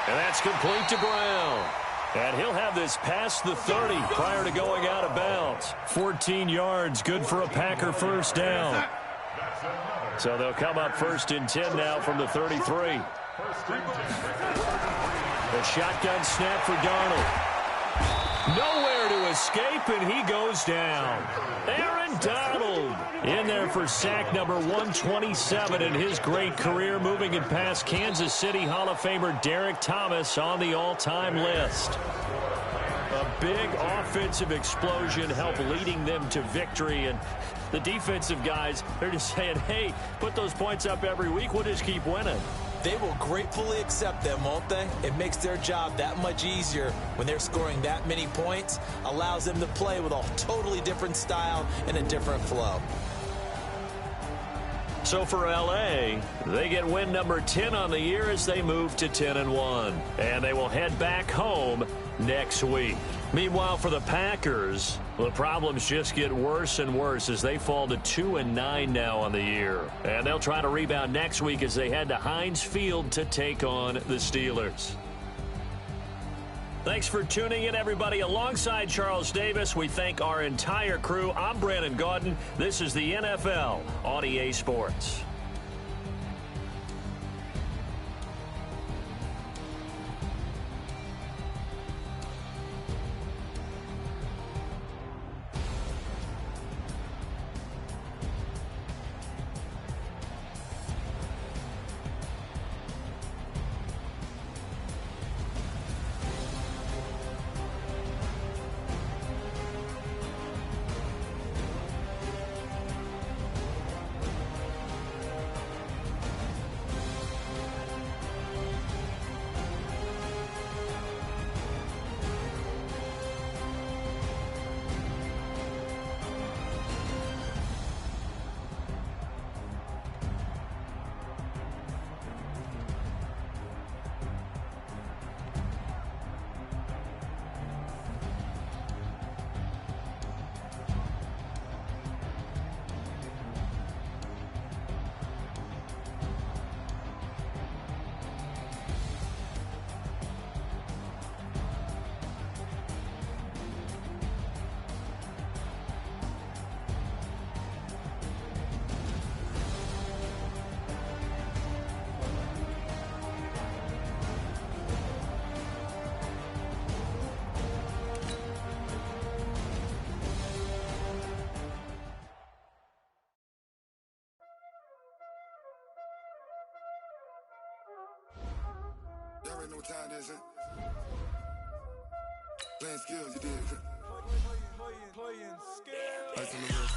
And that's complete to Brown. And he'll have this past the 30 prior to going out of bounds. 14 yards, good for a Packer 1st down. So they'll come up 1st and 10 now from the 33. A shotgun snap for Darnold. Nowhere to escape, and he goes down. Aaron Donald in there for sack number 127 in his great career, moving it past Kansas City Hall of Famer Derek Thomas on the all-time list. A big offensive explosion helped leading them to victory, and the defensive guys, they're just saying, hey, put those points up every week, we'll just keep winning. They will gratefully accept them, won't they? It makes their job that much easier when they're scoring that many points, allows them to play with a totally different style and a different flow. So for L.A., they get win number 10 on the year as they move to 10-1. And they will head back home next week. Meanwhile, for the Packers, the problems just get worse and worse as they fall to 2-9 now on the year. And they'll try to rebound next week as they head to Heinz Field to take on the Steelers. Thanks for tuning in, everybody. Alongside Charles Davis, we thank our entire crew. I'm Brandon Gaudin. This is the NFL on EA Sports. already know what time it is, huh? Playing skills, you did. Playing skills. Ice on the wrist,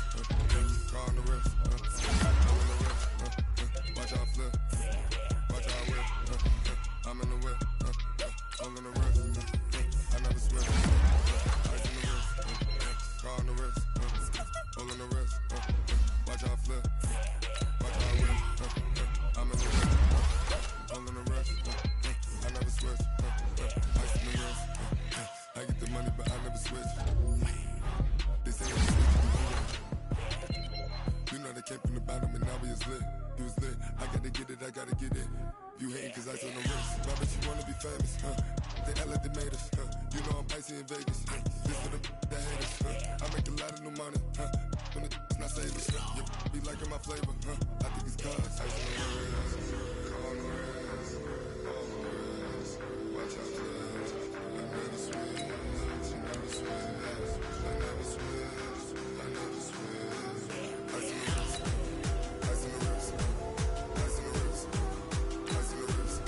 car on the wrist, on the wrist, watch out flip, watch out whip, I'm in the whip, all in the wrist, I never switch. Ice on the wrist, car on the wrist, all in the wrist, watch out flip, watch out whip, I'm in the whip, all in the wrist, I never switch. Ice on the wrist, I get the money but I never switch. They say I'm switch. You know they came from the bottom and now we is lit. You was lit, I gotta get it, I gotta get it. You hating cause ice on the wrist. Why bet you wanna be famous, huh? They act like they made us, huh? You know I'm icy in Vegas, huh? This for the that hate us, huh? I make a lot of new money, huh? When it's not saving, huh? You be liking my flavor, huh? I think it's cause ice on the wrist, on the wrist, on the wrist. Watch out, please. I never switch, I never switch, I never switch, I never switch. Ice on the wrist, ice on the wrist, ice on the wrist, ice on the wrist, ice on the wrist.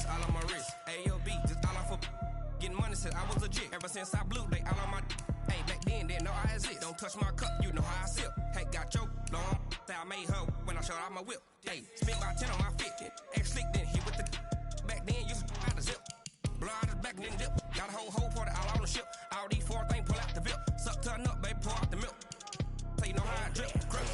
All on my wrist, AOB, just all off of getting money since I was legit. Ever since I blew, they all on my. Hey, back then, didn't know I exist. Don't touch my cup, you know how I sip. Hey, got your long. I made her when I showed out my whip. Hey, spent about 10 on my 50. X slick, then hit with the. Back then, used to out the zip. Blow out the back, then dip. Got a whole party all on the ship. All these 4 things pull out the VIP. Suck, turn up, baby, pour out the milk. So you know how I drip. Crush.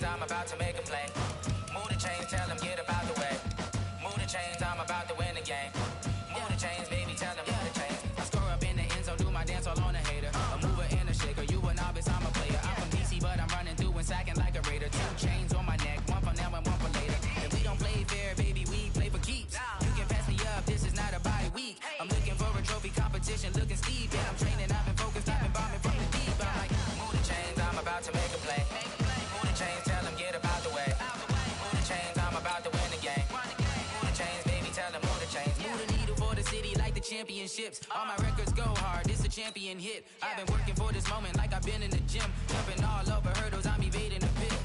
I'm about to make a play. Move the chains, tell them get up out the way. Move the chains, I'm about to win the game. Move the chains, baby, tell them move the chains. I score up in the end zone, do my dance all on a hater. A mover and a shaker, you a novice, I'm a player. I'm from DC, but I'm running through and sacking like a raider. 2 chains on my neck, one for now and one for later. If we don't play fair, baby, we play for keeps. You can pass me up, this is not a bye week. I'm looking for a trophy competition, looking steep. Yeah, I'm training, I've been focused, I've been bombing from the deep. I'm like, move the chains, I'm about to make a play. Move the chains, tell them get up out the way. Move the chains, I'm about to win the game. Move the chains, baby, tell them move the chains. Move the needle for the city like the championships. All my records go hard, this a champion hit. I've been working for this moment like I've been in the gym. Jumping all over hurdles, I'm evading the pit.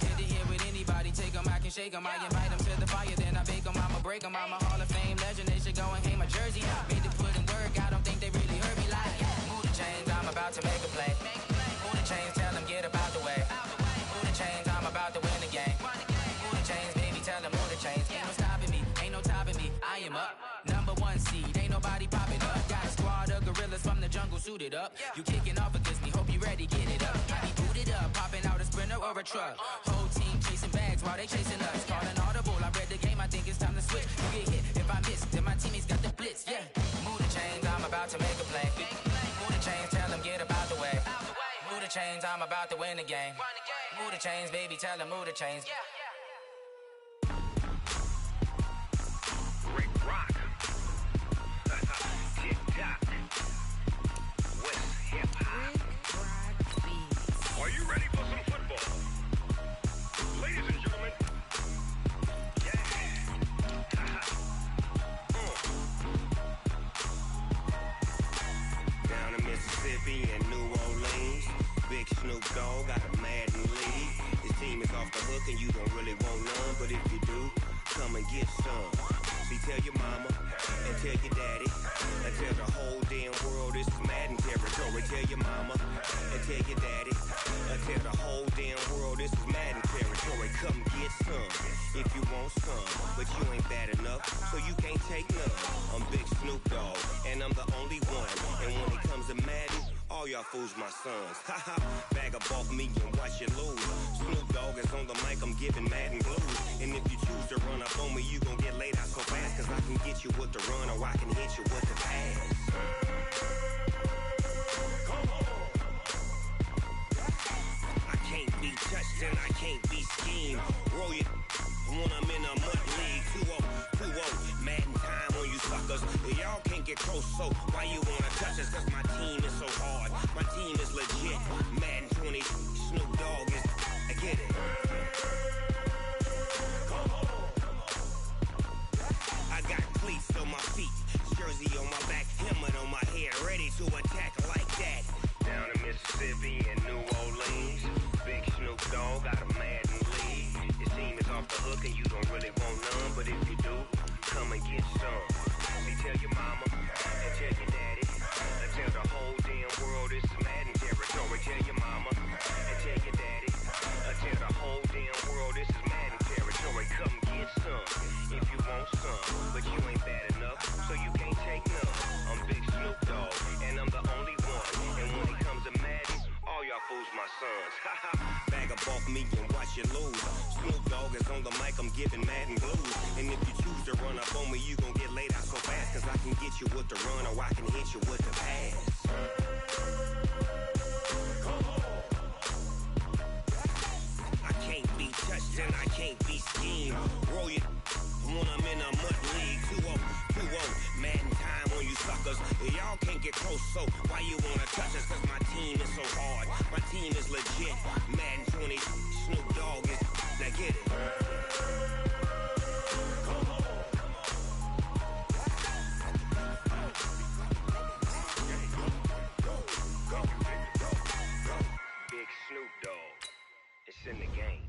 Get to here with anybody, take them, I can shake them. I invite them to the fire, then I bake them. I'ma break them, I'm a Hall of Fame legend. They should go and hang my jersey. Made to put in work, I don't think they really heard me like. Move the chains, I'm about to make a play. Move the chains, tell them get up out the way. Move the chains, I'm about to win the game. Move the chains, baby, tell them move the chains. Ain't no stopping me, ain't no topping me. I am up, number 1 seed, ain't nobody popping up. Got a squad of gorillas from the jungle suited up. You kicking off against me, hope you ready, get it up. I be booted up, popping out a Sprinter or a truck. Whole team chasing bags while they chasing us. Calling audible, I read the game, I think it's time to switch. You get hit if I miss, then my teammates got the blitz, yeah. Move the chains, I'm about to make a play. Move the chains, tell them get up out the way. Move the chains, I'm about to win the game. Move the chains, baby, tell them move the chains. Rick Rock. TikTok. West Snoop Dogg got a Madden league. His team is off the hook and you don't really want none, but if you do, come and get some. See, tell your mama and tell your daddy and tell the whole damn world this is Madden territory. Tell your mama and tell your daddy and tell the whole damn world this is Madden territory. Come get some if you want some, but you ain't bad enough, so you can't take none. I'm Big Snoop Dogg, and I'm the only one. And when it comes to Madden, all y'all fools my sons. Haha, bag up off me and watch you lose. Snoop Dogg is on the mic, I'm giving Madden blues. And if you choose to run up on me, you gon' get laid out so fast, cause I can get you with the run or I can hit you with the pass. I can't be touched and I can't be schemed. Roll you when I'm in a mud league. 2-0, Madden time on you suckers. Y'all can't get close, so why you wanna touch us? Cause my team is so hard, my team is legit. Madden 20, Snoop Dogg is, I get it. I got cleats on my feet, jersey on my back, helmet on my head, ready to attack like that. Down in Mississippi and New Orleans, Big Snoop Dogg got a Madden league. His team is off the hook and you don't really want none, but if you do, come and get some. See, tell your mama and tell your daddy and tell the whole damn world this is Madden territory. Tell your mama and tell your daddy and tell the whole damn world this is Madden territory. Come get some if you want some, but you ain't bad enough, so you can't take none. I'm Big Snoop Dogg, and I'm the only one. And when it comes to Madden, all y'all fools my sons. Bag up off me and watch you lose. Snoop Dogg is on the mic, I'm giving Madden blues. And if you choose to run up on me, you gon' get laid out so fast, cause I can get you with the run or I can hit you with the pass. I can't be touched and I can't be schemed. Roll you when I'm in a mud league. 2-0, Madden time on you suckers. Y'all can't get close, so why you wanna touch us? Cause my team is so hard, my team is legit. Madden 20, Snoop Dogg is, now get it. Big Snoop Dogg, it's in the game.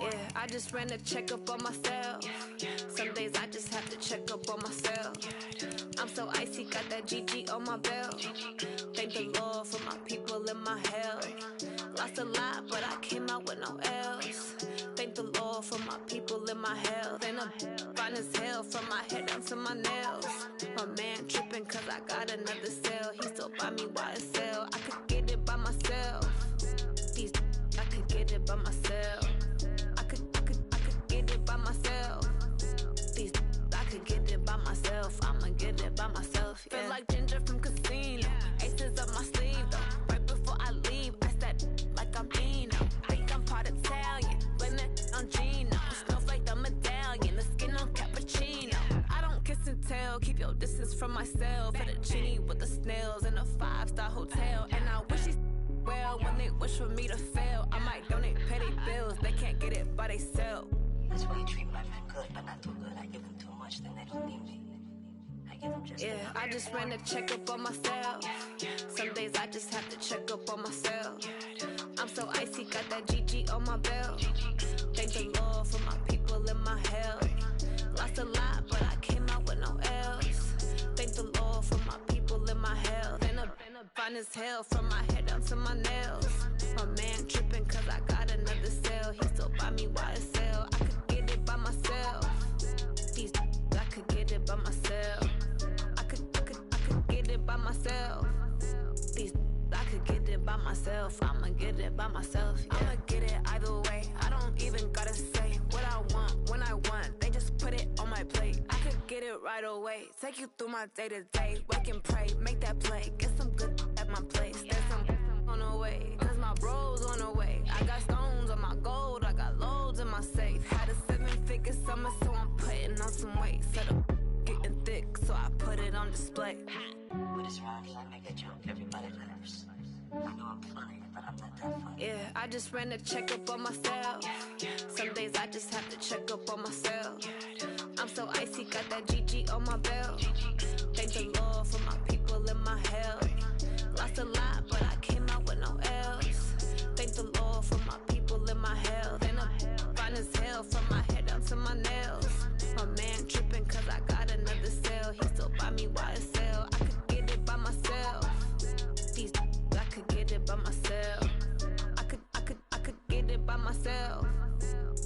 Yeah, I just ran a checkup on myself. Some days I just have to check up on myself. I'm so icy, got that GG on my belt. Thank the Lord for my people in my health. Lost a lot, but I came out with no L's. Thank the Lord for my people in my health. And I'm fine as hell from my head down to my nails. My man tripping cause I got another cell. He still buy me YSL. I could get it by myself. These I could get it by myself. I could get it by myself. These I could get it by myself. I'ma get it by myself. Yeah. Feel like Ginger from Casino. Aces up my sleeve though. Right before I leave, I said like I'm Eno. Think I'm part Italian. Blame it on Gino. Snowflake the medallion. The skin on cappuccino. I don't kiss and tell. Keep your distance from myself. For the genie with the snails in a 5-star hotel. And I wish he's well when they wish for me to fail. I might donate petty bills. They can't get it by they sell. That's why you treat my men good, but not too good. I give them too much, then they don't need me. I give them just enough. I just ran a checkup on myself. Some days I just have to check up on myself. I'm so icy, got that GG on my belt. Thank the Lord for my people in my health. Lost a lot, but I came out with no L's. Thank the Lord for my people in my health. And I'm fine as hell from my head down to my nails. My man tripping cause I got another cell. He still buy me YSL. I could get it by myself. These I could get it by myself. I could get it by myself. These I could get it by myself. I'ma get it by myself. Yeah. I'ma get it either way. I don't even gotta say what I want when I want. They just put it on my plate. I could get it right away. Take you through my day to day. Wake and pray, make that play. Get some good at my place. There's some on the way. Cause my bros on the way. I got stones on my gold. I got loads in my safe. Had a 7-figure summer, so I'm putting on some weight. Set up getting thick, so I put it on display. With this round, I make a joke. Everybody laughs. I know I'm funny, but I'm not that funny. Yeah, I just ran a checkup on myself. Some days I just have to check up on myself. I'm so icy, got that GG on my belt. Thank the Lord for my people in my hell. Lost a lot, but I came out with no L's. Thank the Lord for my people in my hell. Then I'm fine as hell from my head down to my nails. My man tripping cause I got another cell. He still buy me YSL. I could get it by myself. These I could get it by myself. I could get it by myself.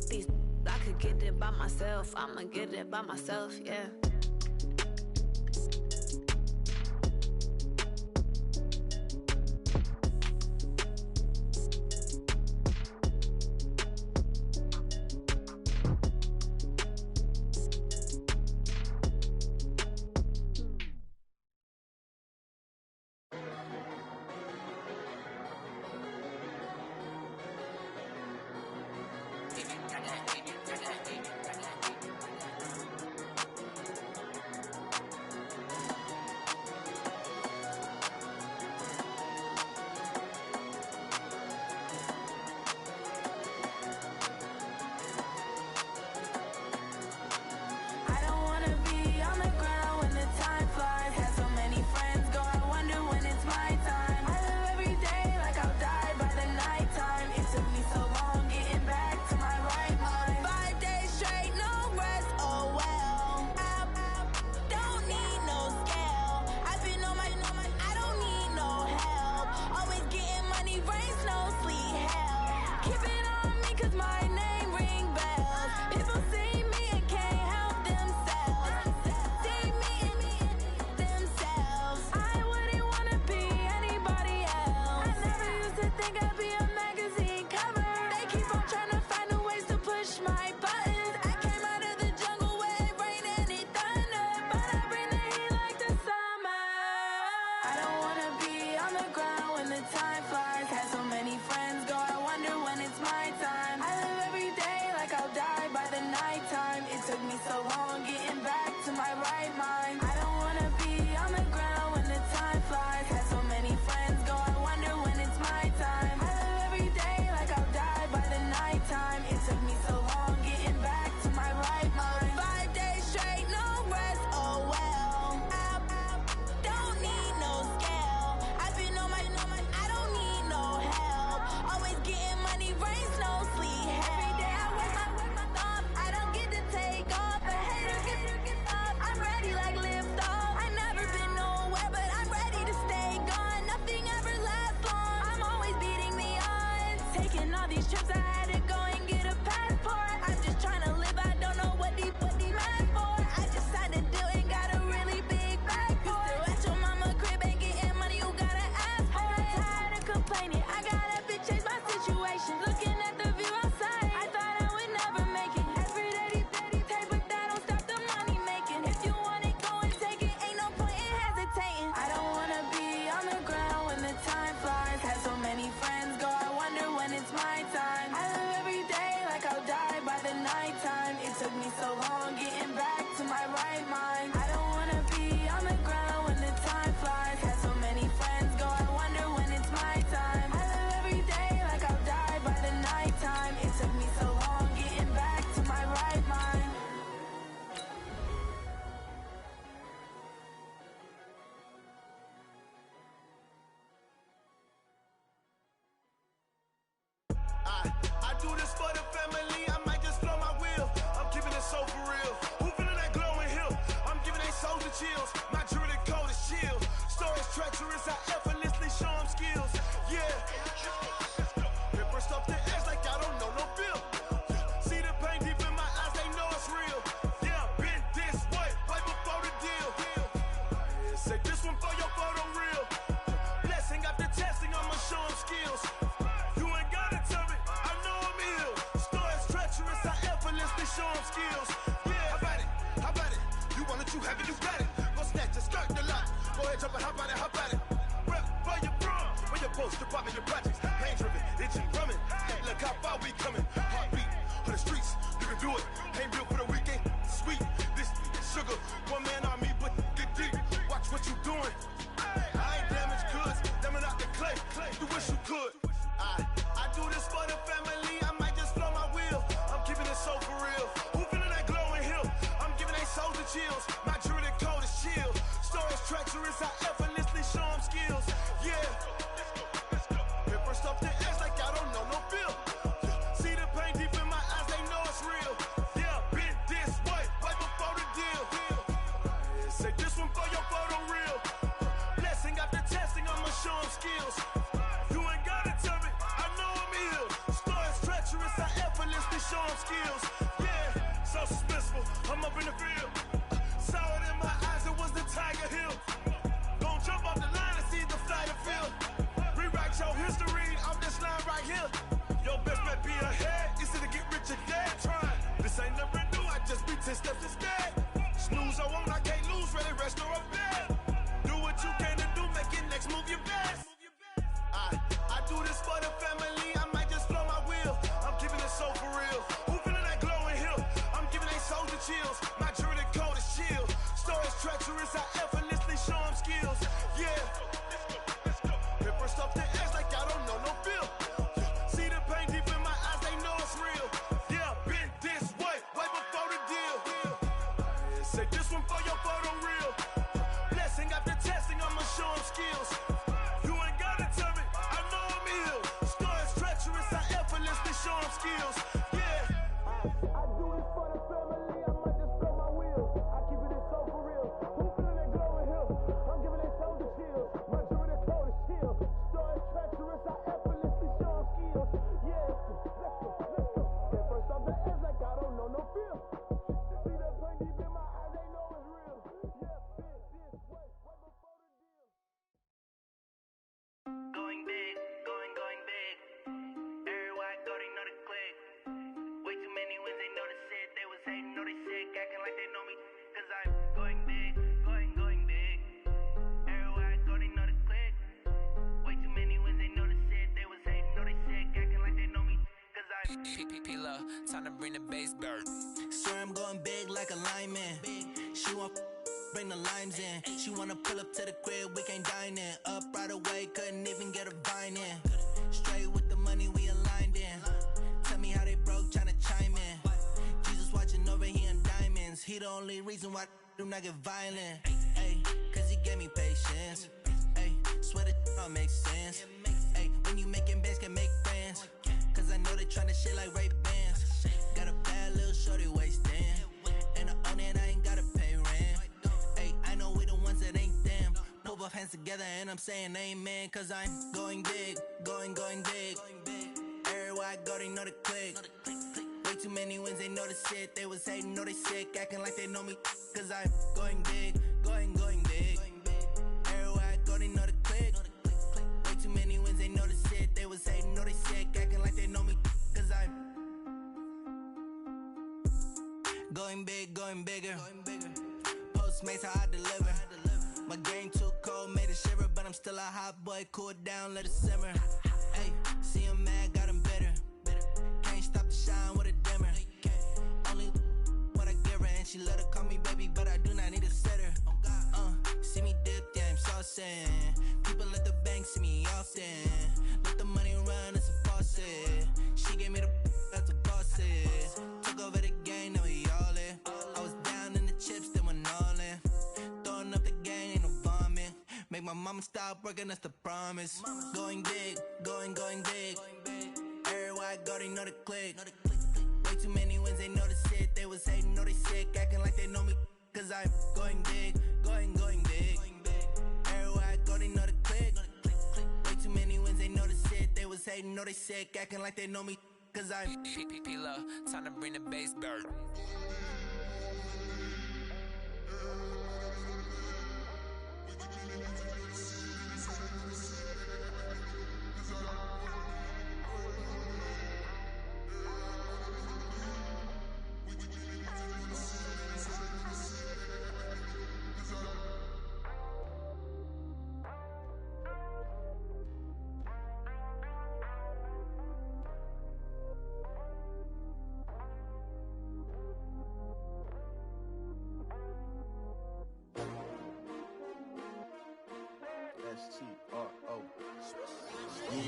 These I could get it by myself. I'ma get it by myself, yeah. I do this for the family, I might just blow my wheel. I'm keeping it so for real. Who feeling that glowing hill? I'm giving chills. My jewelry code is chill. Stories treacherous, I effortlessly show them skills. Yeah. Pepper stuff the edge like I don't know no feel. See the pain deep in my eyes, they know it's real. Yeah, been this way, right before the deal. Say this one for your photo reel. Blessing after testing, I'ma show them skills. You ain't gotta tell me, I know I'm ill. Stories treacherous, I effortlessly show them skills. Yeah, so suspenseful, I'm up in the field. Saw it in my eyes, it was the Tiger Hill. Gon' jump off the line and see the flight of field. Rewrite your history off this line right here. Your best bet be ahead, easy to get rich or dead trying. This ain't never new, I just be 10 steps instead. Snooze I won't, I can't lose, ready, rest or a bed. Do what you can to do, make your next move your best. I do this for the family, I might just flow my wheel. I'm keeping it so for real. Who feeling that glowing hill? I'm giving they soldier chills. My jewelry code is chill. Stories treacherous, I effortlessly show them skills. Yeah. Pepper stuff the edge like I don't know no feel. See the pain deep in my eyes, they know it's real. Yeah, been this way, way before the deal. Say this one for your photo reel. Blessing after testing, I'ma show them skills. You ain't gotta tell me, I know I'm ill. Stories treacherous, I effortlessly show them skills. Yeah. I do this for the family, I might just blow my wheel. I keep it so for real. Who feeling that glowing hill? I'm giving they soldier chills. My jewelry code is chill. Stories treacherous, I effortlessly show them skills. Yeah. Let's go. At first off the edge like I don't know no feel. See that pain deep in my eyes, they know it's real. Yeah, been this way, way before the deal. Going big, going big. Everywhere I go, they know the click. Way too many wins, they know the shit. They was hating, know they sick, acting like they know me. Cause I'm going big, going big. Everywhere I go, they know the click. Way too many wins, they know the shit. They was hating, know they sick, acting like they know me. Cause I'm P-P-P-Lo, time to bring the bass bird. Swear I'm going big like a lineman. She want bring the limes in. She wanna pull up to the crib, we can't dine in. Up right away, couldn't even get a vine in. Straight with the money, we aligned in. Tell me how they broke, tryna chime in. Jesus watching over here in diamonds. He the only reason why I do not get violent. Ay, cause he gave me patience. Ay, swear that all makes sense. Ay, when you making bands, can make friends. Cause I know they tryna shit like Ray-Bans. Got a bad little shorty wasting. And I own it, I ain't gotta pay rent. Ay, I know we the ones that ain't them. Move our hands together and I'm saying amen. Cause I'm going big, going big. Everywhere I go, they know the click. Way too many wins, they know the shit. They was hating, know they sick, acting like they know me. Cause I'm going big, going big. Everywhere I go, they know the click. Way too many wins, they know the shit. They was hating, know they sick, acting like they know me. Cause I'm going big, going bigger. Postmates, how I deliver. My game too cold, made it shiver. But I'm still a hot boy, cool it down, let it simmer. Hey, see him mad, got him bitter. Can't stop the shine with a dimmer. Only what I give her, and she let her call me baby, but I do not need a sitter. See me dip, yeah, I'm saucing. People at the bank see me often. Let the money run, it's a faucet. She gave me the that's a bosses. Took over the game, now we all in. I was down in the chips, then went all in. Throwing up the gang, ain't no vomit. Make my mama stop working, that's the promise. Going big, going big. Everywhere I go, they know the click. Way too many wins, they know the shit. They was hating, know they sick, acting like they know me. Cause I'm going big, going big. Everywhere I go, they know the click. Way too many wins, they know the shit. They was hating, know they sick, acting like they know me. Cause I'm P-P-P-Lo, time to bring the bass bird. S-T-R-O. Yeah.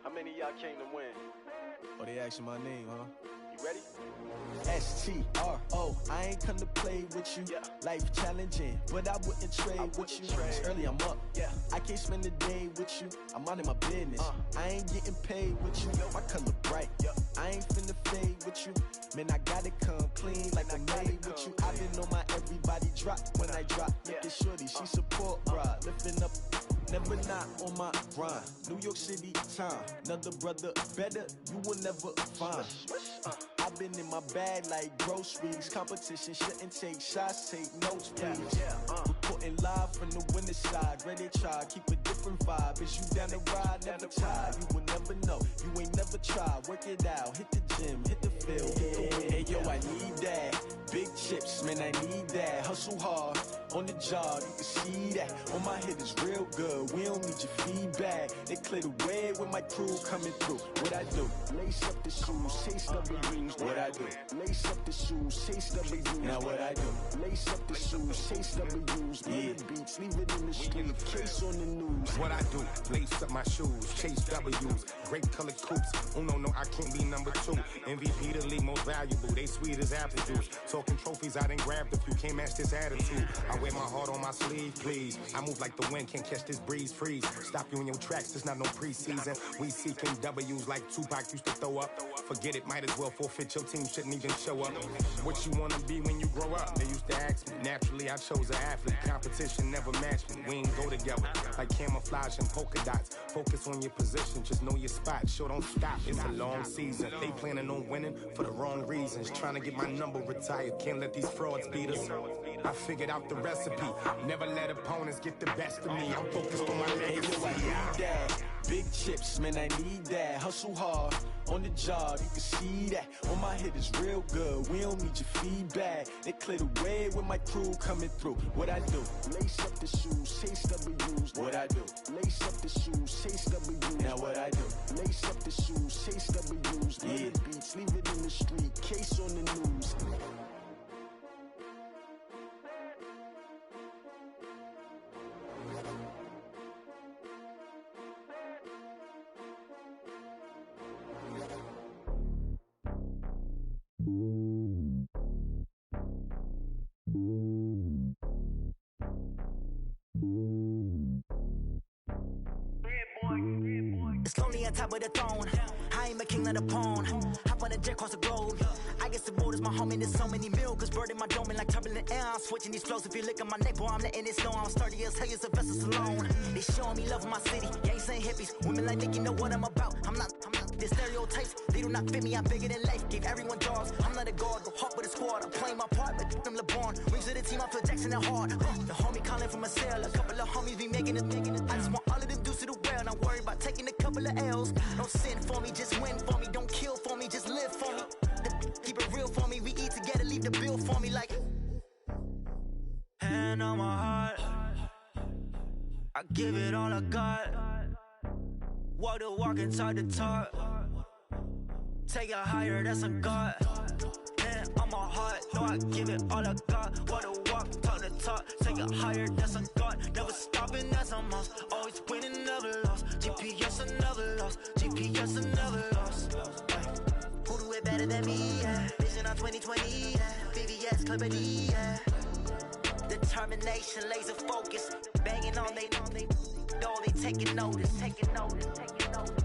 How many of y'all came to win? Oh, they asking my name, huh? You ready? STRO, I ain't come to play with you. Life challenging, but I wouldn't trade with you. It's early, I'm up. I can't spend the day with you. I'm out in my business. I ain't getting paid with you. My color bright. I ain't finna fade with you. Man, I gotta come clean like I made with you. I been on my everybody drop when I drop. Look at shorty, she support, bruh. Lifting up, never not on my grind. New York City time, another brother better, you will never find. I've been in my bag like groceries. Competition shouldn't take shots, take notes, please. Reporting live from the winter side. Ready to try, keep a different vibe. Is you down the ride, never tired. You will never know, you ain't never tried. Work it out, hit the gym, hit the field, hit the wind. Hey yo, I need that. Big chips, man, I need that. Hustle hard, on the job, you can see that. On my head is real good, we don't need your feedback. They clear the way with my crew coming through. What I do? Lace up the shoes, chase W's. What I do? Lace up the shoes, chase W's. Now what I do? Lace up the shoes, chase W's. Big beats, leave it in the street, case on the news. What I do? Lace up my shoes, chase W's. Great colored coops. Oh no, I can't be number 2. MVP the league most valuable. They sweet as apple juice. Talking trophies, I done grabbed a few. Can't match this attitude. I wear my heart on my sleeve, please. I move like the wind, can't catch this breeze. Freeze. Stop you in your tracks. There's not no preseason. We seeking W's like Tupac used to throw up. Forget it, might as well forfeit. Your team shouldn't even show up. What you wanna be when you grow up? They used to ask me. Naturally, I chose an athlete. Competition never matched me. We ain't go together like camouflage and polka dots. Focus on your position, just know your spot. Sure, don't stop. It's a long season. They planning on winning for the wrong reasons. Trying to get my number retired. Can't let these frauds beat us. I figured out the recipe. Never let opponents get the best of me. I'm focused on my legacy. I need that. Big chips, man, I need that. Hustle hard, on the job, you can see that. On my head is real good, we don't need your feedback. They clear the way with my crew coming through. What I do? Lace up the shoes, chase W's. What I do? Lace up the shoes, chase W's. Now what I do? Lace up the shoes, chase W's. Big beats, leave it in the street, case on the news. It's lonely on top of the throne. I ain't a king of the pawn. Hop on a jet across the globe. I guess the road is my home and there's so many miracles burning my dome like turbulent air. I'm switching these flows. If you look at my neck, boy, I'm letting it snow. I'm sturdy as hell, as Sylvester Stallone. They showing me love in my city. Gangsta and hippies. Women like Nick, you know what I'm about. I'm not the stereotypes. They do not fit me. I'm bigger than life. Gave everyone dogs. I'm not a guard. Go hard with a squad. I'm playing my part, but I'm LeBron. Rings to the team. I feel Jackson and hard. The homie calling from a cell. A couple of homies be making it. I just want all of them dudes to the well. Not worried about taking a couple of L's. Don't sin for me, just win for me. Don't kill for me, just live for me. Keep it real for me. We eat together, leave the bill for me like. Hand on my heart, I give it all I got. Walk the walk and talk the talk. Take it higher, that's a God. Hand on my heart, no, I give it all I got. Walk the walk, talk the talk. Take it higher, that's a God. Never stopping, that's a must. Always winning, never lost. GPS, I never lost. GPS, I never lost. Who do it better than me? Yeah. Vision on 2020. Yeah. VVS, Clipper D. Yeah. Determination, laser focus. Banging on they door, they taking notice. Taking notice. Taking notice.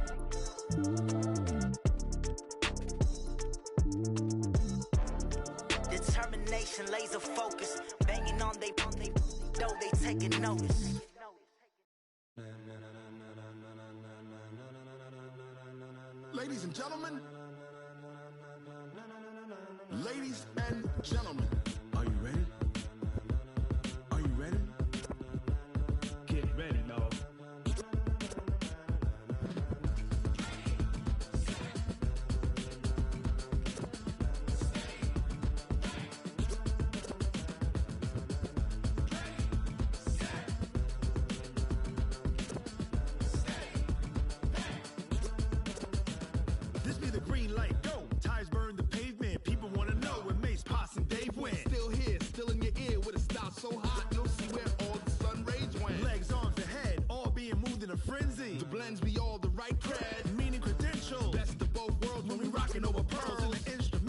Determination, laser focus. Banging on they door, they taking notice. Ladies and gentlemen, ladies and gentlemen, are you ready? Are you ready? Get ready, dog. This be the green light, go. Tires burn the pavement. People wanna know when Mace, Posse, and Dave went. Still here, still in your ear with a style so hot, you'll see where all the sun rays went. Legs, arms, and head, all being moved in a frenzy. The blends be all the right cred, meaning credentials. Best of both worlds when we rockin' over pearls in the instrument.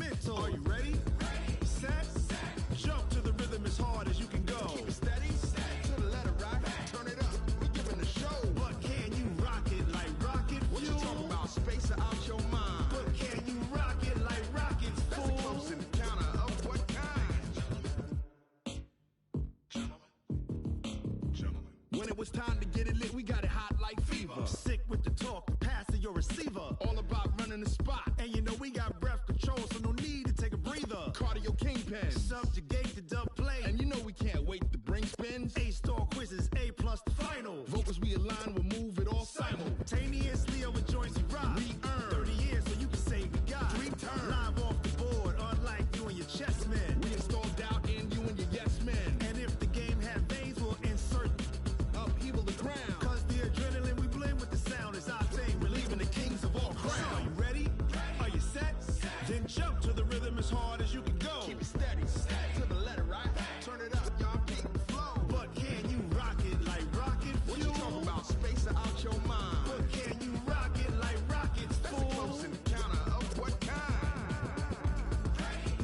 When it was time to get it lit, we got it hot like fever. I'm sick with the talk, pass to your receiver. All about running the spot. And you know we got breath control, so no need to take a breather. Cardio kingpin, subjugate the dub play. And you know we can't wait to bring spins. A-star quizzes, A+ the final. Vocals we align, we'll move it all simultaneously over joints we rock. We earn 30 years so you can say we got 3 turns. Live off the board, unlike you and your chess men. We install doubt in you and your yes men. And if the game had veins, we'll insert upheaval the ground. Cause the adrenaline we blend with the sound is our thing. Relieving the kings of all crowns. Are you ready? Are you set? Then jump to the rhythm as hard as you can go. Keep it steady, to the letter, right? Turn it up, y'all keep the flow. But can you rock it like rocket fuel? What you talking about? Space out your mind. But can you rock it like rockets, fool? That's close in the counter of what kind? Ready,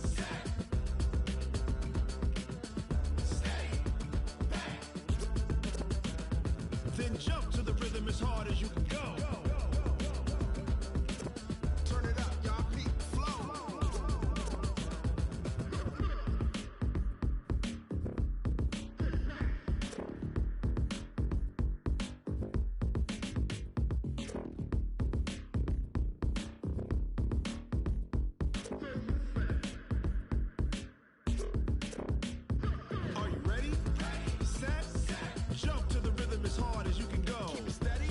set, steady, back. Then jump to the rhythm as hard as you can go. Turn it up, y'all keep the flow. Are you ready? Set, jump to the rhythm as hard as you can go. Keep it steady,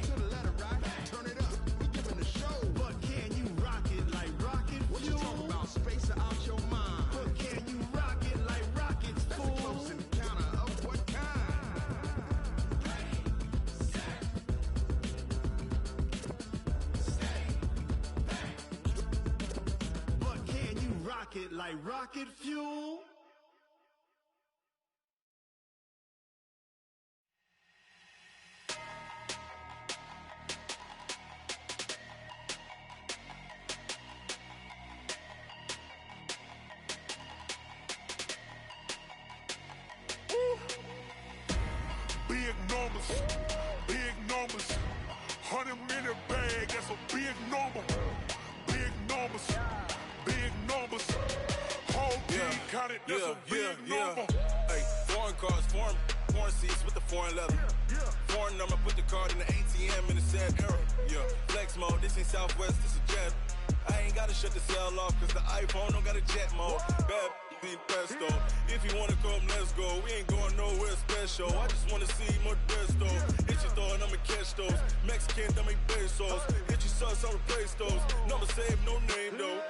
to the letter, right? Turn it up, we giving the show. But can you rock it like rocket fuel? What you talking about? Space out your mind. But can you rock it like rockets, fool? That's close in the counter of what kind? Ready, set, steady, back. But can you rock it like rocket fuel? Big numbers, big numbers. 100-minute bag, that's a big number. Big numbers, big numbers. Whole team counted, that's a big number. Hey, foreign cars, foreign seats with the foreign leather. Foreign number, put the card in the ATM in the sad era. Yeah, flex mode, this ain't Southwest, this is jet. I ain't gotta shut the cell off, cause the iPhone don't got a jet mode. Bad be pesto. If you wanna come, let's go. We ain't going nowhere special. I just wanna see more Modesto. Hit your thought, I'ma catch those. Mexican, dame pesos. Hit your sus, I'll replace those. Number save, no name though.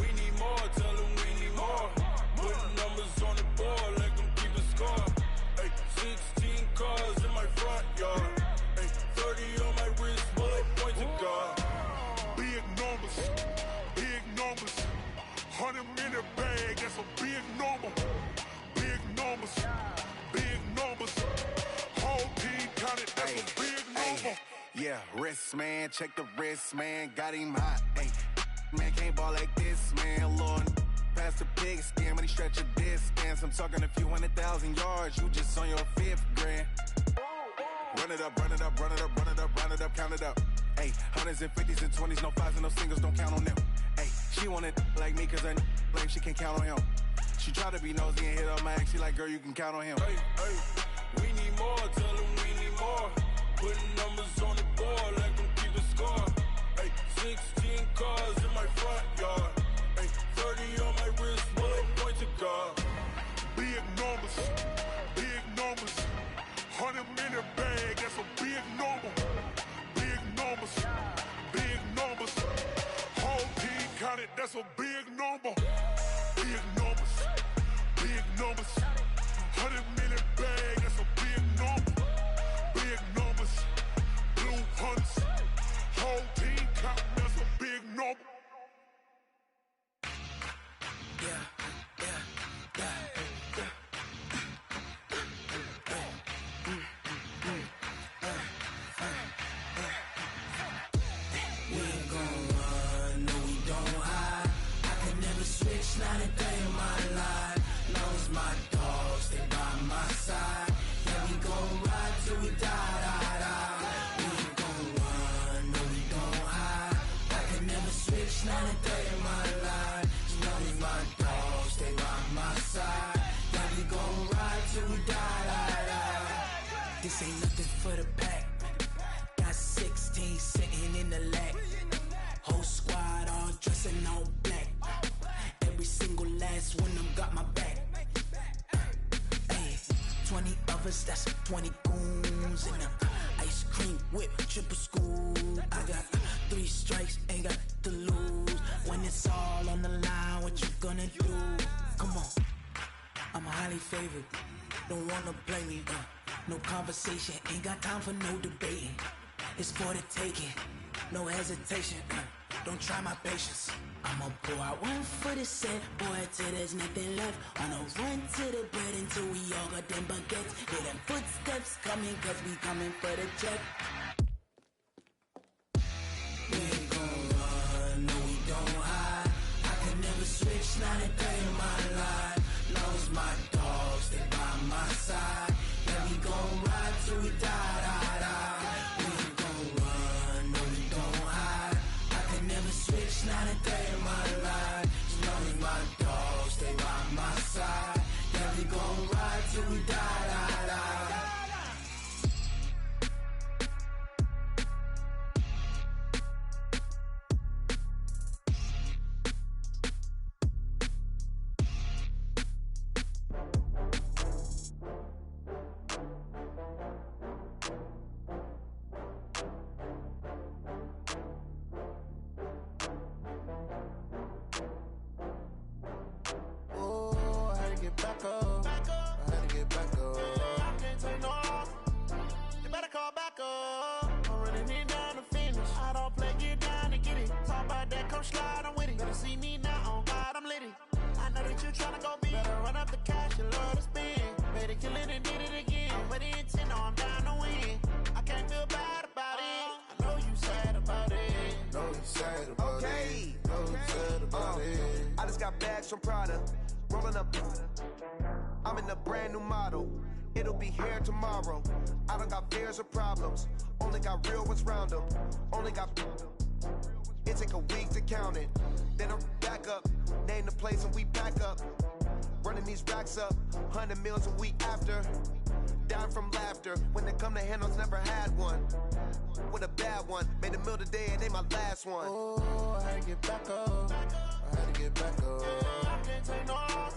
We need more, tell them we need more. Putting numbers on the board, let them keep a score. Hey, 16 cars in my front yard. Hey, 30 on my wrist, bullet point to God. Big numbers, big numbers. 100-minute bag, that's a big number. Big numbers, big numbers. Whole team counted, that's a big number. Yeah, wrist man, check the wrist man, got him hot. Ay, man can't ball like this, man. Lord, past the pig skin when he stretch a distance. I'm talking a few 100,000 yards, you just on your 5th grand. Run it up, run it up, run it up, run it up, run it up, count it up. Ay, 100s and 50s and 20s, no 5s and no singles, don't count on them. Ay, she want it like me cause her lame, she can't count on him. She try to be nosy and hit up my ex, she like, girl, you can count on him. Hey, hey, we need more, tell them we need more. Putting numbers on the board, let them keep the score. Hey, 16 cars in my front yard. Hey, 30 on my wrist, bullet point to God. Big numbers, big numbers. 100-minute bag, that's a big number. Big numbers, big numbers. Whole team counted, that's a big number. Big numbers, big numbers. 100-minute bag, that's a big number. Big numbers, blue hunts. Whole team counting, that's a big number. Not a day in my life. Long as my dog This ain't nothing for the pack. Got 16 sitting in the lag. Whole squad all dressing all black. Every single last one of them got my back. Hey, 20 of us, that's 20 goons in them. Ice cream whip, triple scoop. I got 3 strikes, ain't got to lose. When it's all on the line, what you gonna do? Come on, I'm highly favored. Don't wanna play me, no conversation, ain't got time for no debating. It's for the taking, no hesitation. Don't try my patience. I'ma pour out one for the set, boy, till there's nothing left. On a run to the bread until we all got them baguettes. Hear them footsteps coming, cause we coming for the check. We ain't gon' run, no we don't hide. I can never switch, not a day in my life. Knows my dogs, they by my side. Yeah, we gon' ride till we die, die, die. We ain't gon' run, no we don't hide. I can never switch, not a day in my life. As long as my dogs, they by my side. Yeah, we gon' ride till we die, die, die. From Prada, rolling up. I'm in a brand new model. It'll be here tomorrow. I don't got fears or problems. Only got real ones round them. Only got. It take a week to count it. Then I'm back up. Name the place and we back up. Running these racks up. 100 meals a week after. Dying from laughter. When it come to handles, never had one. With a bad one. Made a meal today and ain't my last one. Oh, I had to get back up. I had to get back up. I can't take no loss.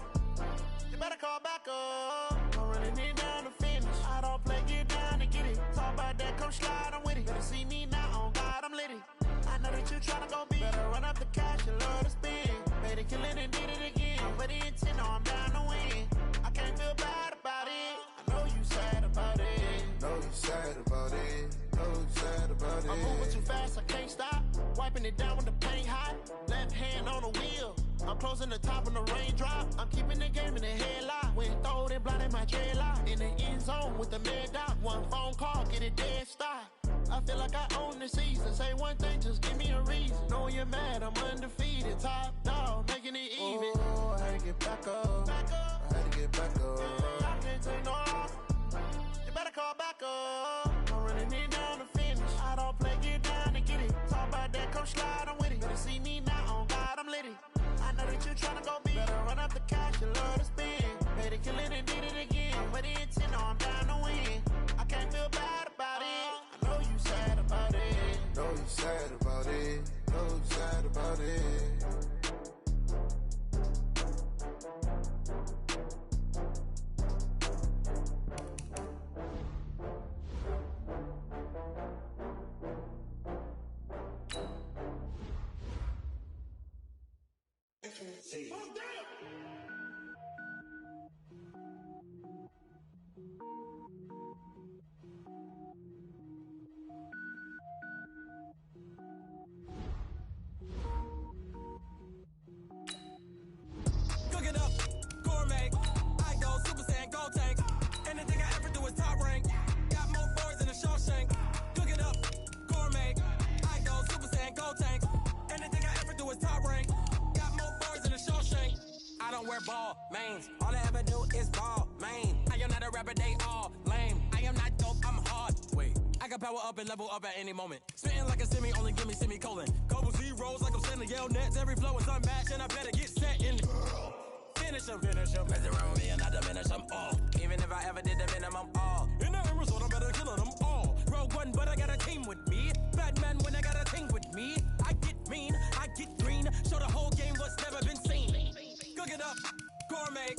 You better call back up. I'm running it down to finish. I don't play, get down to get it. Talk about that, come slide, I'm with it. Better see me now, on God, I'm litty. I know that you tryna go big. Better run up the cash, you love to spend. Made it, kill it, and did it again. But the intent, no, I'm down to win. I can't feel bad about it. I know you sad about it. Know you sad about it. Know you sad about it. I'm moving too fast, I can't stop. Wiping it down when the paint hot. Left hand on the wheel. I'm closing the top when the raindrop. I'm keeping the game in the headlock. When throwed and blinded my dreadlock. In the end zone with the mad dot. One phone call, get it dead stop. I feel like I own the season. Say one thing, just give me a reason. Knowing you're mad, I'm undefeated. Top dog, making it even. Oh, I had to get back up. I had to get back up. I can't take no loss. You better call back up. I'm running it down to finish. I don't play, get down to get it. Talk about that, come slide, I'm with it. Better see me now, on God, I'm litty. I know that you tryna go big. Better run up the cash, you love to spend. Made it, kill it, and did it again. But the intent, no, I'm down to win. I can't feel bad about it. I know you sad about it. Know you sad about it. Know you sad about it. Cook it up, gourmet. I go Super Saiyan, gold tank. Anything I ever do is top rank. Got more boys than a Shawshank. Cook it up, gourmet. I go Super Saiyan, gold tank. Anything I ever do is top rank. Got more boys than a Shawshank. I don't wear ball mains. All I ever do is ball main. I am not a rapper, they all lame. I am not dope, I'm hard. Wait, I can power up and level up at any moment. Spitting like a semi, only give me semicolon. Couple zeros like I'm sending yell nets. Every flow is unmatched and I better get set in. Finish them. Mess around with me and I diminish them all. Even if I ever did the minimum all. In the end result, I better one, but I got a team with me. Bad man when I got a thing with me. I get mean, I get green. Show the whole game what's never been seen. Cook it up, gourmet.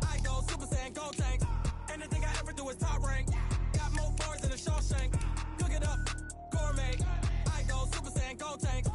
I go Super Saiyan, go tank. Anything I ever do is top rank. Got more bars than a Shawshank. Cook it up, gourmet. I go Super Saiyan, go tank.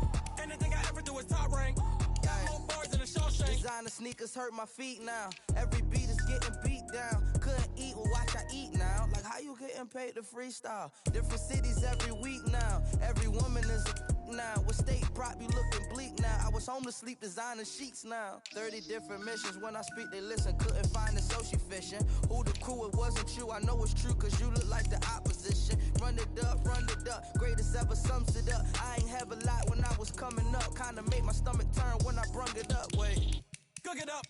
Anything I ever do is top rank. Got more bars than a Shawshank. Designer sneakers hurt my feet now. Every beat is getting beat down. Couldn't eat, well watch I eat now. Like how you getting paid to freestyle? Different cities every week now. Every woman is a now. With state prop, you looking bleak now. I was home to sleep, designer sheets now. 30 different missions. When I speak, they listen. Couldn't find it, so she fishing. Who the crew? It wasn't you. I know it's true, cause you look like the opposition. Run it up, run it up. Greatest ever sums it up. I ain't have a lot when I was coming up. Kinda made my stomach turn when I brung it up. Wait. Cook it up,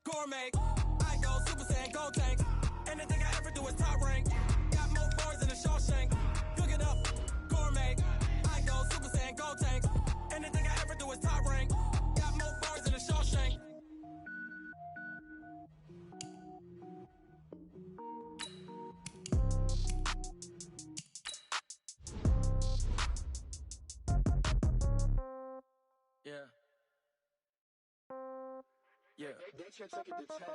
gourmet. I go Super Saiyan, go tank. Anything I ever do is top rank. Got more bars than a Shawshank. Cook it up, gourmet. I go Super Saiyan, go tank. Anything I ever do is top rank. Got more bars than a Shawshank. Yeah. Yeah.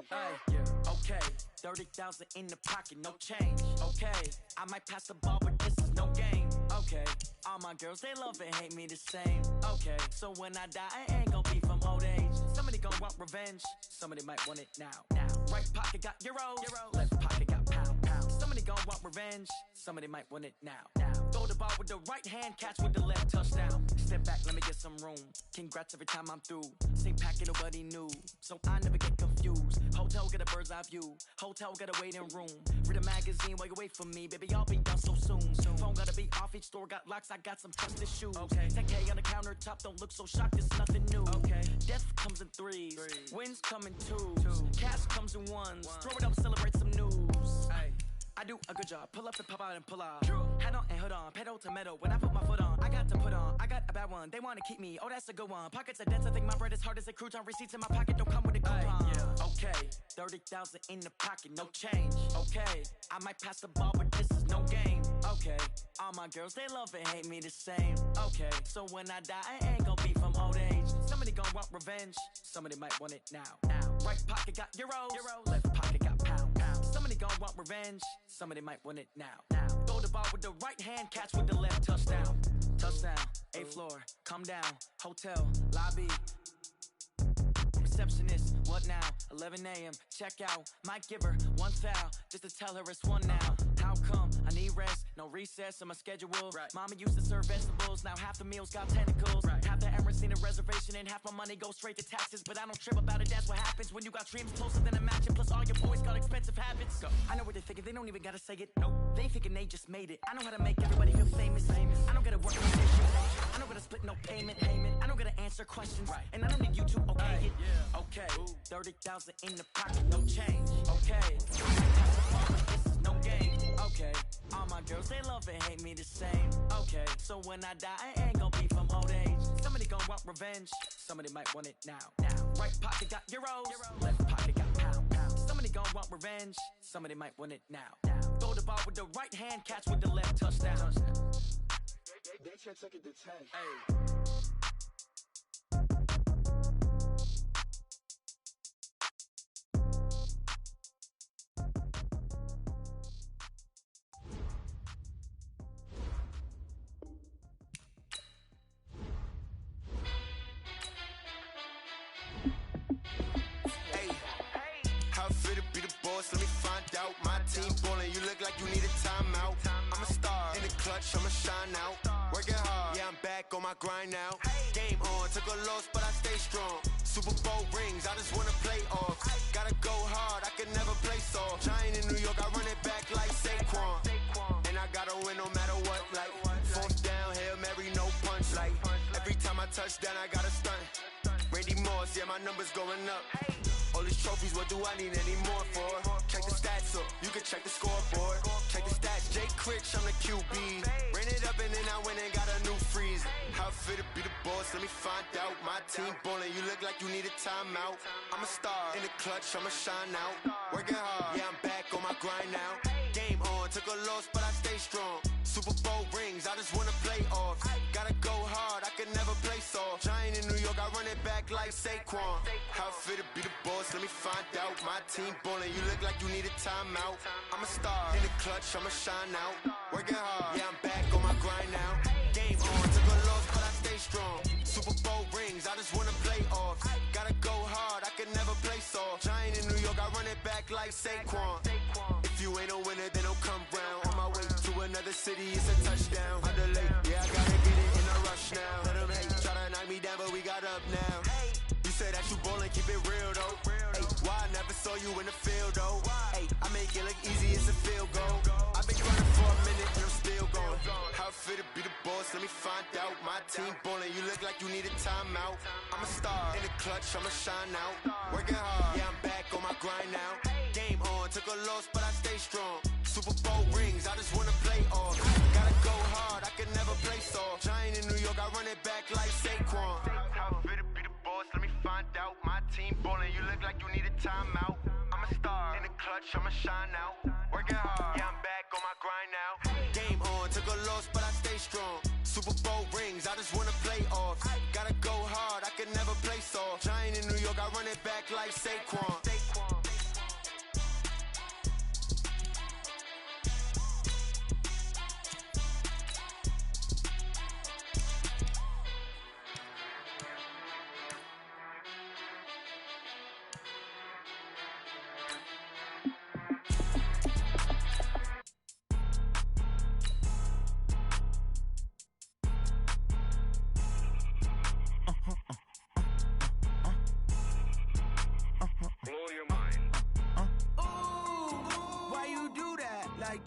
Hey, yeah. Okay. 30,000 in the pocket, no change. Okay. I might pass the ball, but this is no game. Okay. All my girls, they love and hate me the same. Okay. So when I die, I ain't gon' be from old age. Somebody gon' want revenge. Somebody might want it now. Right pocket got euros. Left pocket got pound. Somebody gon' want revenge. Somebody might want it now. Throw the ball with the right hand, catch with the left, touchdown. Step back, let me get some room. Congrats every time I'm through. Same packet, nobody knew, so I never get confused. Hotel get a bird's eye view. Hotel got a waiting room. Read a magazine while you wait for me, baby. I'll be done so soon. Phone gotta be off. Each store got locks. I got some trusted shoes. Okay. 10K on the countertop. Don't look so shocked. It's nothing new. Okay. Death comes in threes. Wins come in twos. Cash comes in ones. Throw it up, celebrate some news. Ay. I do a good job. Pull up and pop out and pull out. Head on and hood on. Pedal to metal. When I put my foot on, I got to put on. I got a bad one. They want to keep me. Oh, that's a good one. Pockets are dense. I think my bread is hard as a crouton. Receipts in my pocket don't come with a coupon. Yeah. Okay. 30,000 in the pocket. No change. Okay. I might pass the ball, but this is no game. Okay. All my girls, they love and hate me the same. Okay. So when I die, I ain't gonna be from old age. Somebody gonna want revenge. Somebody might want it now. Right pocket got euros. Left pocket got pound. Somebody gon' want revenge. Somebody might want it now. Throw the ball with the right hand, catch with the left, touchdown. Touchdown, 8th floor, come down. Hotel, lobby. Receptionist, what now? 11 a.m., check out. Might give her one foul, just to tell her it's one now. How come? I need rest, no recess in my schedule. Mama used to serve vegetables, now half the meals got tentacles. Half the Emirates need a reservation and half my money goes straight to taxes. But I don't trip about it, that's what happens when you got dreams closer than a match. And plus all your boys got expensive habits. Go. I know what they're thinking, they don't even gotta say it. Nope. They thinking they just made it. I know how to make everybody feel famous. I don't gotta work no patience. I don't gotta split no payment. I don't gotta answer questions. And I don't need you to okay it. Okay, 30,000 in the pocket, no change. Okay, this is no game. Okay, all my girls, they love and hate me the same. Okay, so when I die, I ain't gonna be from old age. Somebody gon' want revenge. Somebody might want it now. Right pocket got euros. Left pocket got pound. Somebody gon' want revenge. Somebody might want it now. Throw the ball with the right hand, catch with the left, touchdown. They can't take it to 10. Hey. Let me find out. My team ballin', you look like you need a timeout. I'm a star in the clutch, I'ma shine out. Working hard, yeah, I'm back on my grind now. Game on, took a loss, but I stay strong. Super Bowl rings, I just wanna play off. Gotta go hard, I can never play soft. Giant in New York, I run it back like Saquon. And I gotta win no matter what, like 4th down, Hail Mary, no punch. Like every time I touch down, I gotta stunt. Randy Moss, yeah, my numbers going up. All these trophies, what do I need any more for? Check the stats up, you can check the scoreboard. Check the stats, Jay Critch, I'm the QB. Ran it up and then I went and got a new freeze. How fit to be the boss, let me find out. My team ballin', you look like you need a timeout. I'm a star in the clutch, I'ma shine out. Working hard, yeah, I'm back on my grind now. Game on, took a loss, but I stay strong. Super Bowl rings, I just wanna play off. Gotta go hard, I can never play soft. Giant in New York, I run it back like Saquon. How fit to be the boss, let me find out. My team ballin', you look like you need a timeout. I'm a star, in the clutch, I'ma shine out. Working hard, yeah, I'm back on my grind now. Game on, took a loss, but I stay strong. Super Bowl rings, I just wanna play off. Gotta go hard, I can never play soft. Giant in New York, I run it back like Saquon. If you ain't a winner, then don't come round. On my way to another city, it's a touchdown. I delay, yeah, I gotta get it in a rush now. Let them hate, try to knock me down, but we got up now. You said that you ballin', keep it real though. Hey, why I never saw you in the field though? Hey, I make it look easy, it's a field goal. I've been grinding for a minute and I'm still going. How fit to be the boss, let me find out. My team ballin', you look like you need a timeout. I'm a star, in the clutch, I'ma shine out. Working hard, yeah, I'm back on my grind now. Game on, took a loss, but I stay strong. Super Bowl rings, I just wanna play off. Gotta go hard, I can never play soft. Giant in New York, I run it back like Saquon. How fit to be the boss, let me find out. My team ballin', you look like you need a timeout. I'm a star, in the clutch, I'ma shine out. Working hard, yeah, I'm back on my grind now. Game on, took a loss, but I stay strong. Super Bowl rings, I just wanna play off. Gotta go hard, I can never play soft. Giant in New York, I run it back like Saquon.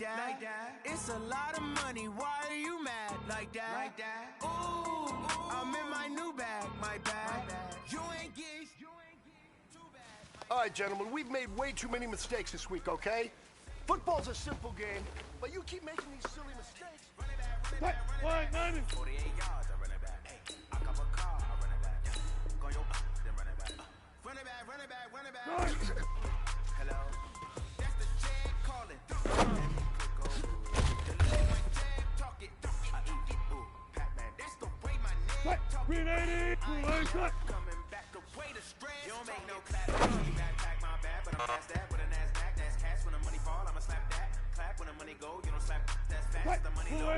Like that. It's a lot of money. Why are you mad like that? Ooh, I'm in my new bag, my bag. You ain't getting too bad. All right, gentlemen, we've made way too many mistakes this week, okay? Football's a simple game, but you keep making these silly mistakes. What? 48 yards, I run it back. Hey, I cop a car, I run it back. Go your then run it back. Run it back, run it back, run it back. Hello? That's the Jag calling. What? 380! Coming back the way to stress. You don't make no clap. You backpack my bad, but I'm past that. With a NASDAQ, that's cash. When the money fall, I'ma slap that. Clap when the money go, you don't slap. That's fast. The money low.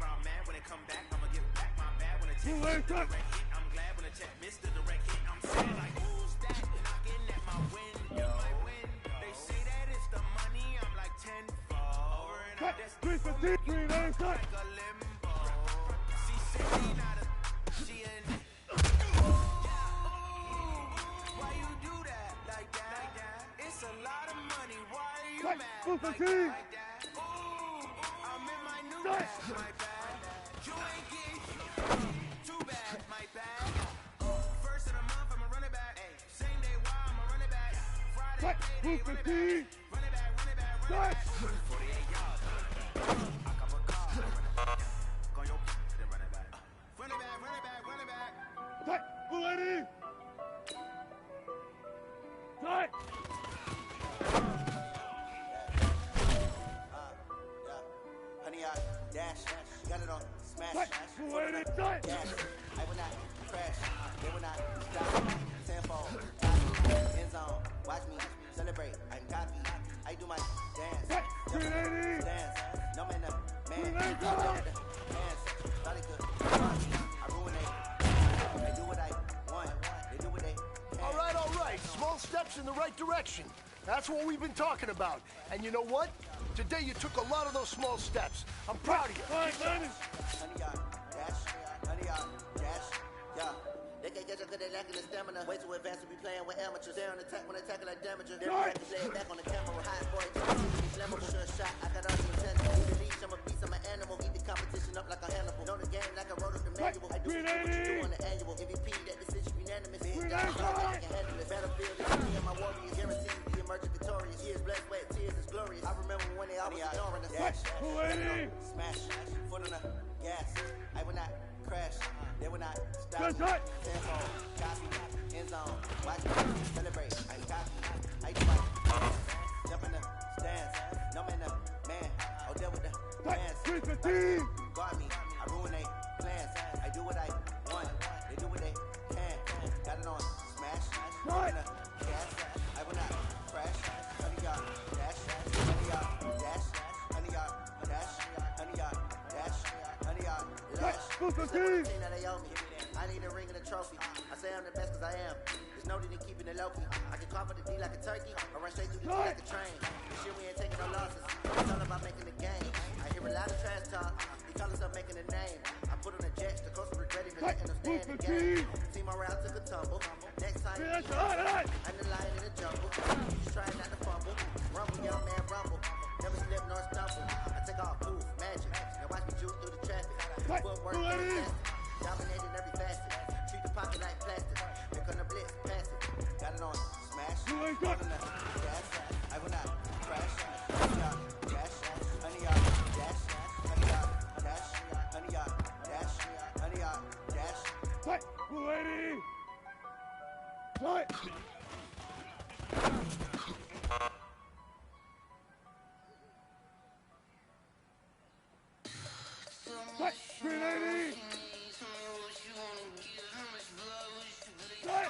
Brown man, when it come back, I'ma give back my bad. When the check missed the direct hit, I'm glad when the check missed the direct hit. I'm saying like, who's that knocking at my window? They say that it's the money. I'm like 10-4. And I just 350, 390. like a limbo. She said she not a. She in. Why you do that like that? It's a lot of money. Why are you mad like that? Ooh, I'm in my new bag, my bad. You ain't getting too bad, my bad. First of the month, I'ma run it back. Same day, why I'ma run it back. Friday, payday, run it back. Run it back, run it back, run it back. 48 yards. I cop a car, run it back. Go your then run it back. Run it back, run it back, run it back. What? 280! Cut! Honey, I dash, got it on smash, What? 280! Cut! dash. I will not crash, they will not stop. Tenfold, end zone, watch me celebrate. I'm cocky, I do my dance. What? 380! Dance, no man, man, Dance. thought it could I ruin it. I do what I want, they do what they can. All right. Small steps in the right direction. That's what we've been talking about. And you know what? Today you took a lot of those small steps. I'm proud of you. Honey, dash, yeah. They can't catch up cause they lacking the stamina. Way too advanced to be playing with amateurs. They're on attack when they tackle like damager. They're ready to play it back on the camera. Hot boy, flammable. Sure shot, I got all the potential. Need the leash, I'm a beast, I'm an animal. Eat the competition up like a Hannibal. Know the game like I wrote up the manual. I do what you do on the annual. MVP, that decision unanimous. Big guy, I can handle it. Battlefield is me and my warriors. Guaranteed to be emerging victorious. Years, blood, sweat, tears is glorious. I remember when they always ignoring us. Dash, smash, foot on the gas. I will not crash. They will not stop. Tenfold, copy, end zone, watch me celebrate. I'm cocky, I do my jump in the stands. No man, Got me, I ruin they plans. I do what I want, they do what they can. Got it on smash, I'm gonna gas. I will not crash. Honey y'all dash, honey y'all dash, honey y'all dash, honey y'all dash, honey y'all dash. Everything that they owe me, I need a ring and a trophy. I say I'm the best 'cause I am. There's no need in keeping it low key. I can cough at the D like a turkey, or run straight through the D like a train. This year we ain't taking no losses. It's all about making the game. I hear a lot of trash talk. These colors up making a name. I put on the jets, the coast of regret, even letting them stay in the game. See my route took a tumble. Next time you I'm the lion in the jungle. You just trying not to fumble. Rumble, young man, rumble. Never slip nor stumble. I take off, poof, magic. Now watch me juke through the traffic. Footwork, fantastic. Dominating every facet. Treat the pocket like plastic. Pick on the blitz, pass it. Got it on smash. On the gas. I will not crash. Honey y'all dash. Honey y'all dash. Honey y'all dash. Honey y'all dash. Honey y'all dash. What? 280! What? What? 380! What?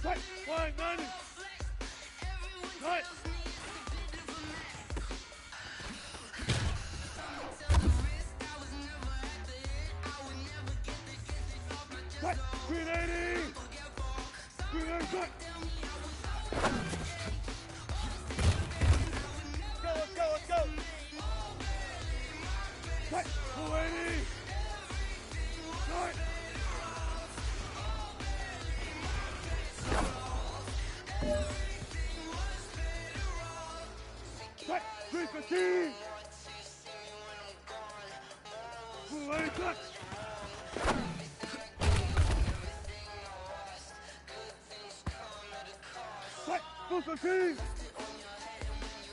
What? 190! What? What? 380! 380! What? Let's go, let's go! What? 280! What? What? 315! 280! What? What? 215!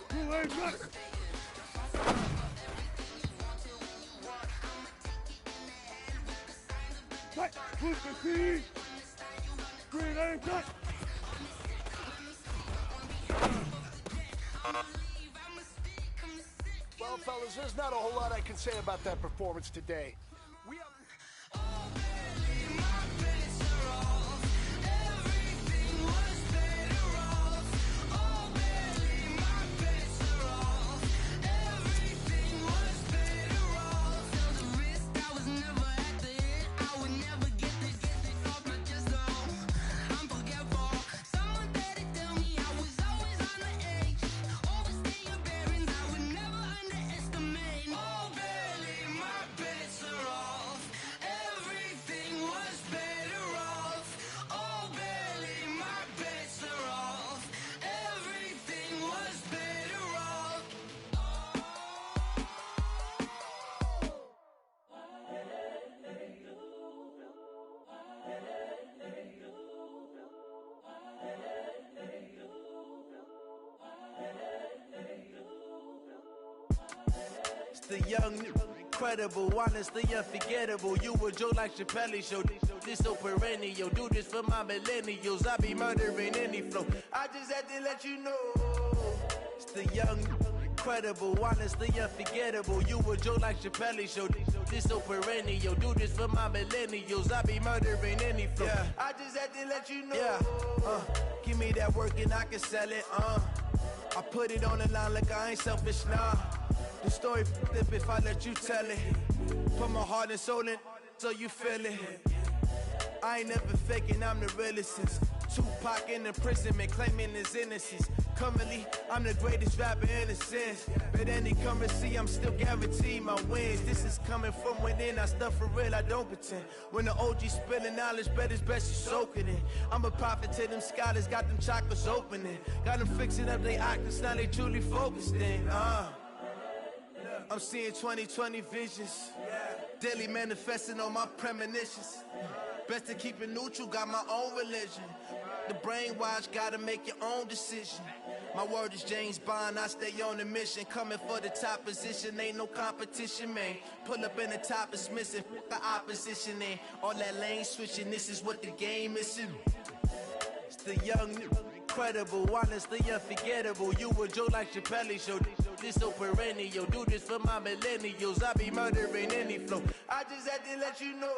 280! What? What? 215! 380! What? Well, fellas, there's not a whole lot I can say about that performance today. The young, incredible, honestly unforgettable. You a joke like Chappelle Show. This so perennial. Do this for my millennials. I be murdering any flow. I just had to let you know. It's the young, incredible, honestly unforgettable. You a joke like Chappelle Show. This so perennial. Do this for my millennials. I be murdering any flow. Yeah. I just had to let you know. Yeah. Give me that work and I can sell it. I put it on the line like I ain't selfish, nah. The story flip if I let you tell it. Put my heart and soul in so you feel it. I ain't never faking, I'm the realest since Tupac in imprisonment, claiming his innocence. Currently, I'm the greatest rapper in a sense. But any currency, I'm still guaranteed my wins. This is coming from within, I stuff for real, I don't pretend. When the OG spilling knowledge, bet it's best you soak it in. I'm a prophet to them scholars, got them chakras opening. Got them fixing up their octaves, now they truly focused in. I'm seeing 2020 visions. Daily manifesting on my premonitions. Best to keep it neutral, got my own religion. The brainwash, gotta make your own decision. My word is James Bond, I stay on a mission. Coming for the top position, ain't no competition, man. Pull up in the top, it's missing, the opposition in. All that lane switching, this is what the game is. It's the young incredible, honestly unforgettable. You a joke like Chappelle Show. This so perennial. Do this for my millennials. I be murdering any flow. I just had to let you know.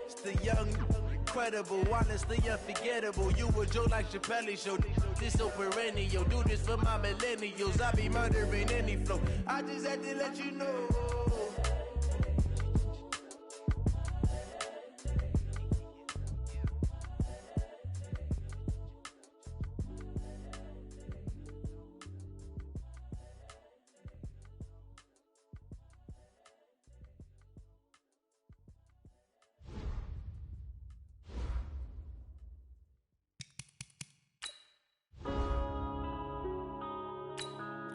It's the young, incredible, honestly unforgettable. You a joke like Chappelle Show. This so perennial. Do this for my millennials. I be murdering any flow. I just had to let you know.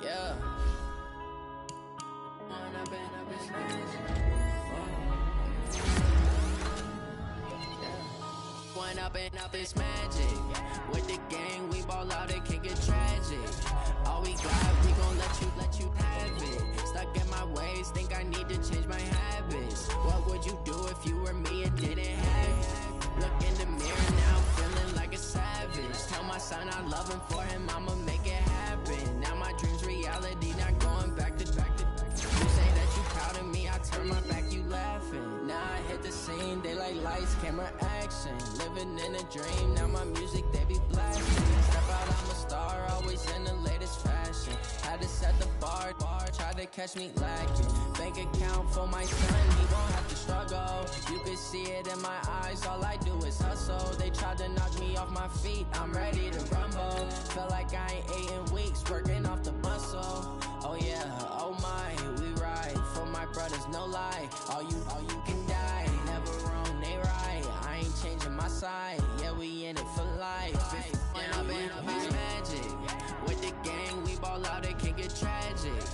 Yeah. One up and up is magic. With the gang, we ball out, it can get tragic. All we got, we gon' let you have it. Stuck in my ways, think I need to change my habits. What would you do if you were me and didn't have it? Look in the mirror now, feeling like a savage. Tell my son I love him, for him I'ma make it happen. Now my dreams reality, not going back to back. You say that you proud of me, I turn my back, you laughing. Now I hit the scene, they like lights, camera, action. Living in a dream, now my music, they be blasting. Step out, I'm a star, always in the latest fashion. Had to set the bar, try to catch me lacking. Bank account for my son, he won't have to struggle. You can see it in my eyes, all I do is hustle. They tried to knock me off my feet, I'm ready to rumble. Feel like I ain't ate in weeks, working off the muscle. Oh yeah, oh my, we ride for my brothers, no lie. All you can die, never wrong, they right. I ain't changing my side, yeah, we in it for life. When up and up is magic. With the gang, we ball out, it can get tragic.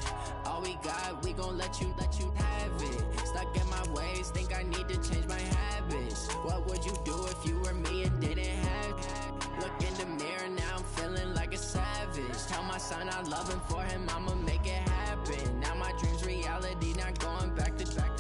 All we got, we gon' let you have it. Stuck in my ways, think I need to change my habits. What would you do if you were me and didn't have it? Look in the mirror, now I'm feeling like a savage. Tell my son I love him, for him I'ma make it happen. Now my dreams reality, not going back to back.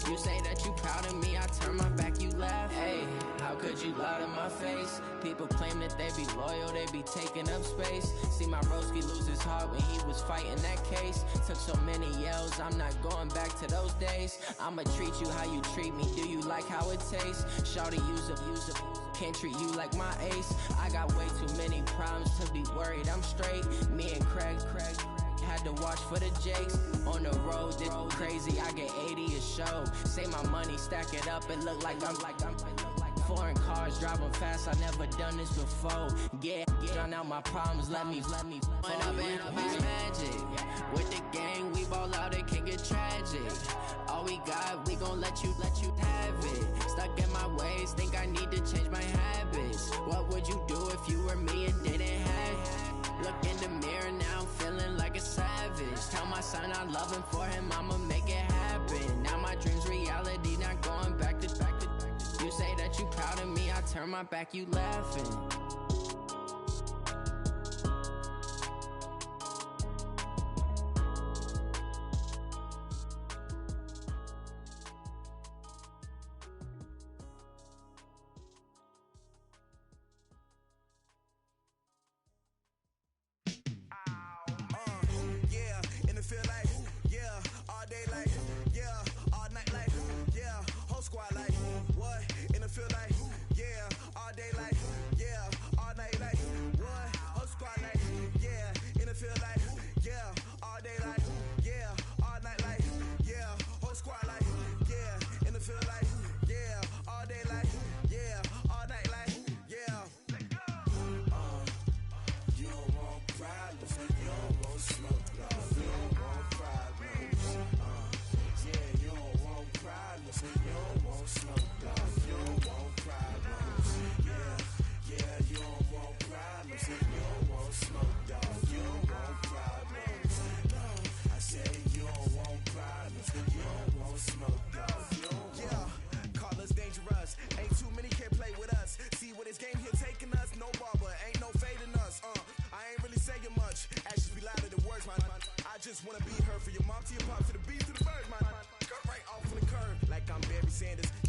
You say that you proud of me, I turn my back, you laugh. Hey, how could you lie to my face? People claim that they be loyal, they be taking up space. See my broski lose his heart when he was fighting that case. Took so many yells, I'm not going back to those days. I'ma treat you how you treat me, do you like how it tastes? Shawty, use up, can't treat you like my ace. I got way too many problems to be worried, I'm straight. Me and Craig had to watch for the Jakes. On the road, this crazy, I get 80 a show. Say my money, stack it up, it look like I'm foreign cars, driving fast, I never done this before. Get drown out my problems, let me When up and up is magic. With the gang, we ball out, it can get tragic. All we got, we gon' let you have it. Stuck in my ways, think I need to change my habits. What would you do if you were me and didn't have it? Look in the mirror, now I'm feeling like a savage. Tell my son I love him, for him I'ma make it happen. Now my dreams reality, not going back to back. You say that you proud of me, I turn my back, you laughing.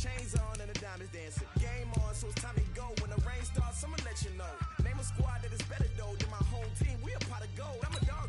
Chains on and the diamonds dancing. Game on, so it's time to go. When the rain starts, I'ma let you know. Name a a squad that is better though than my home team. We a pot of gold. I'm a dog.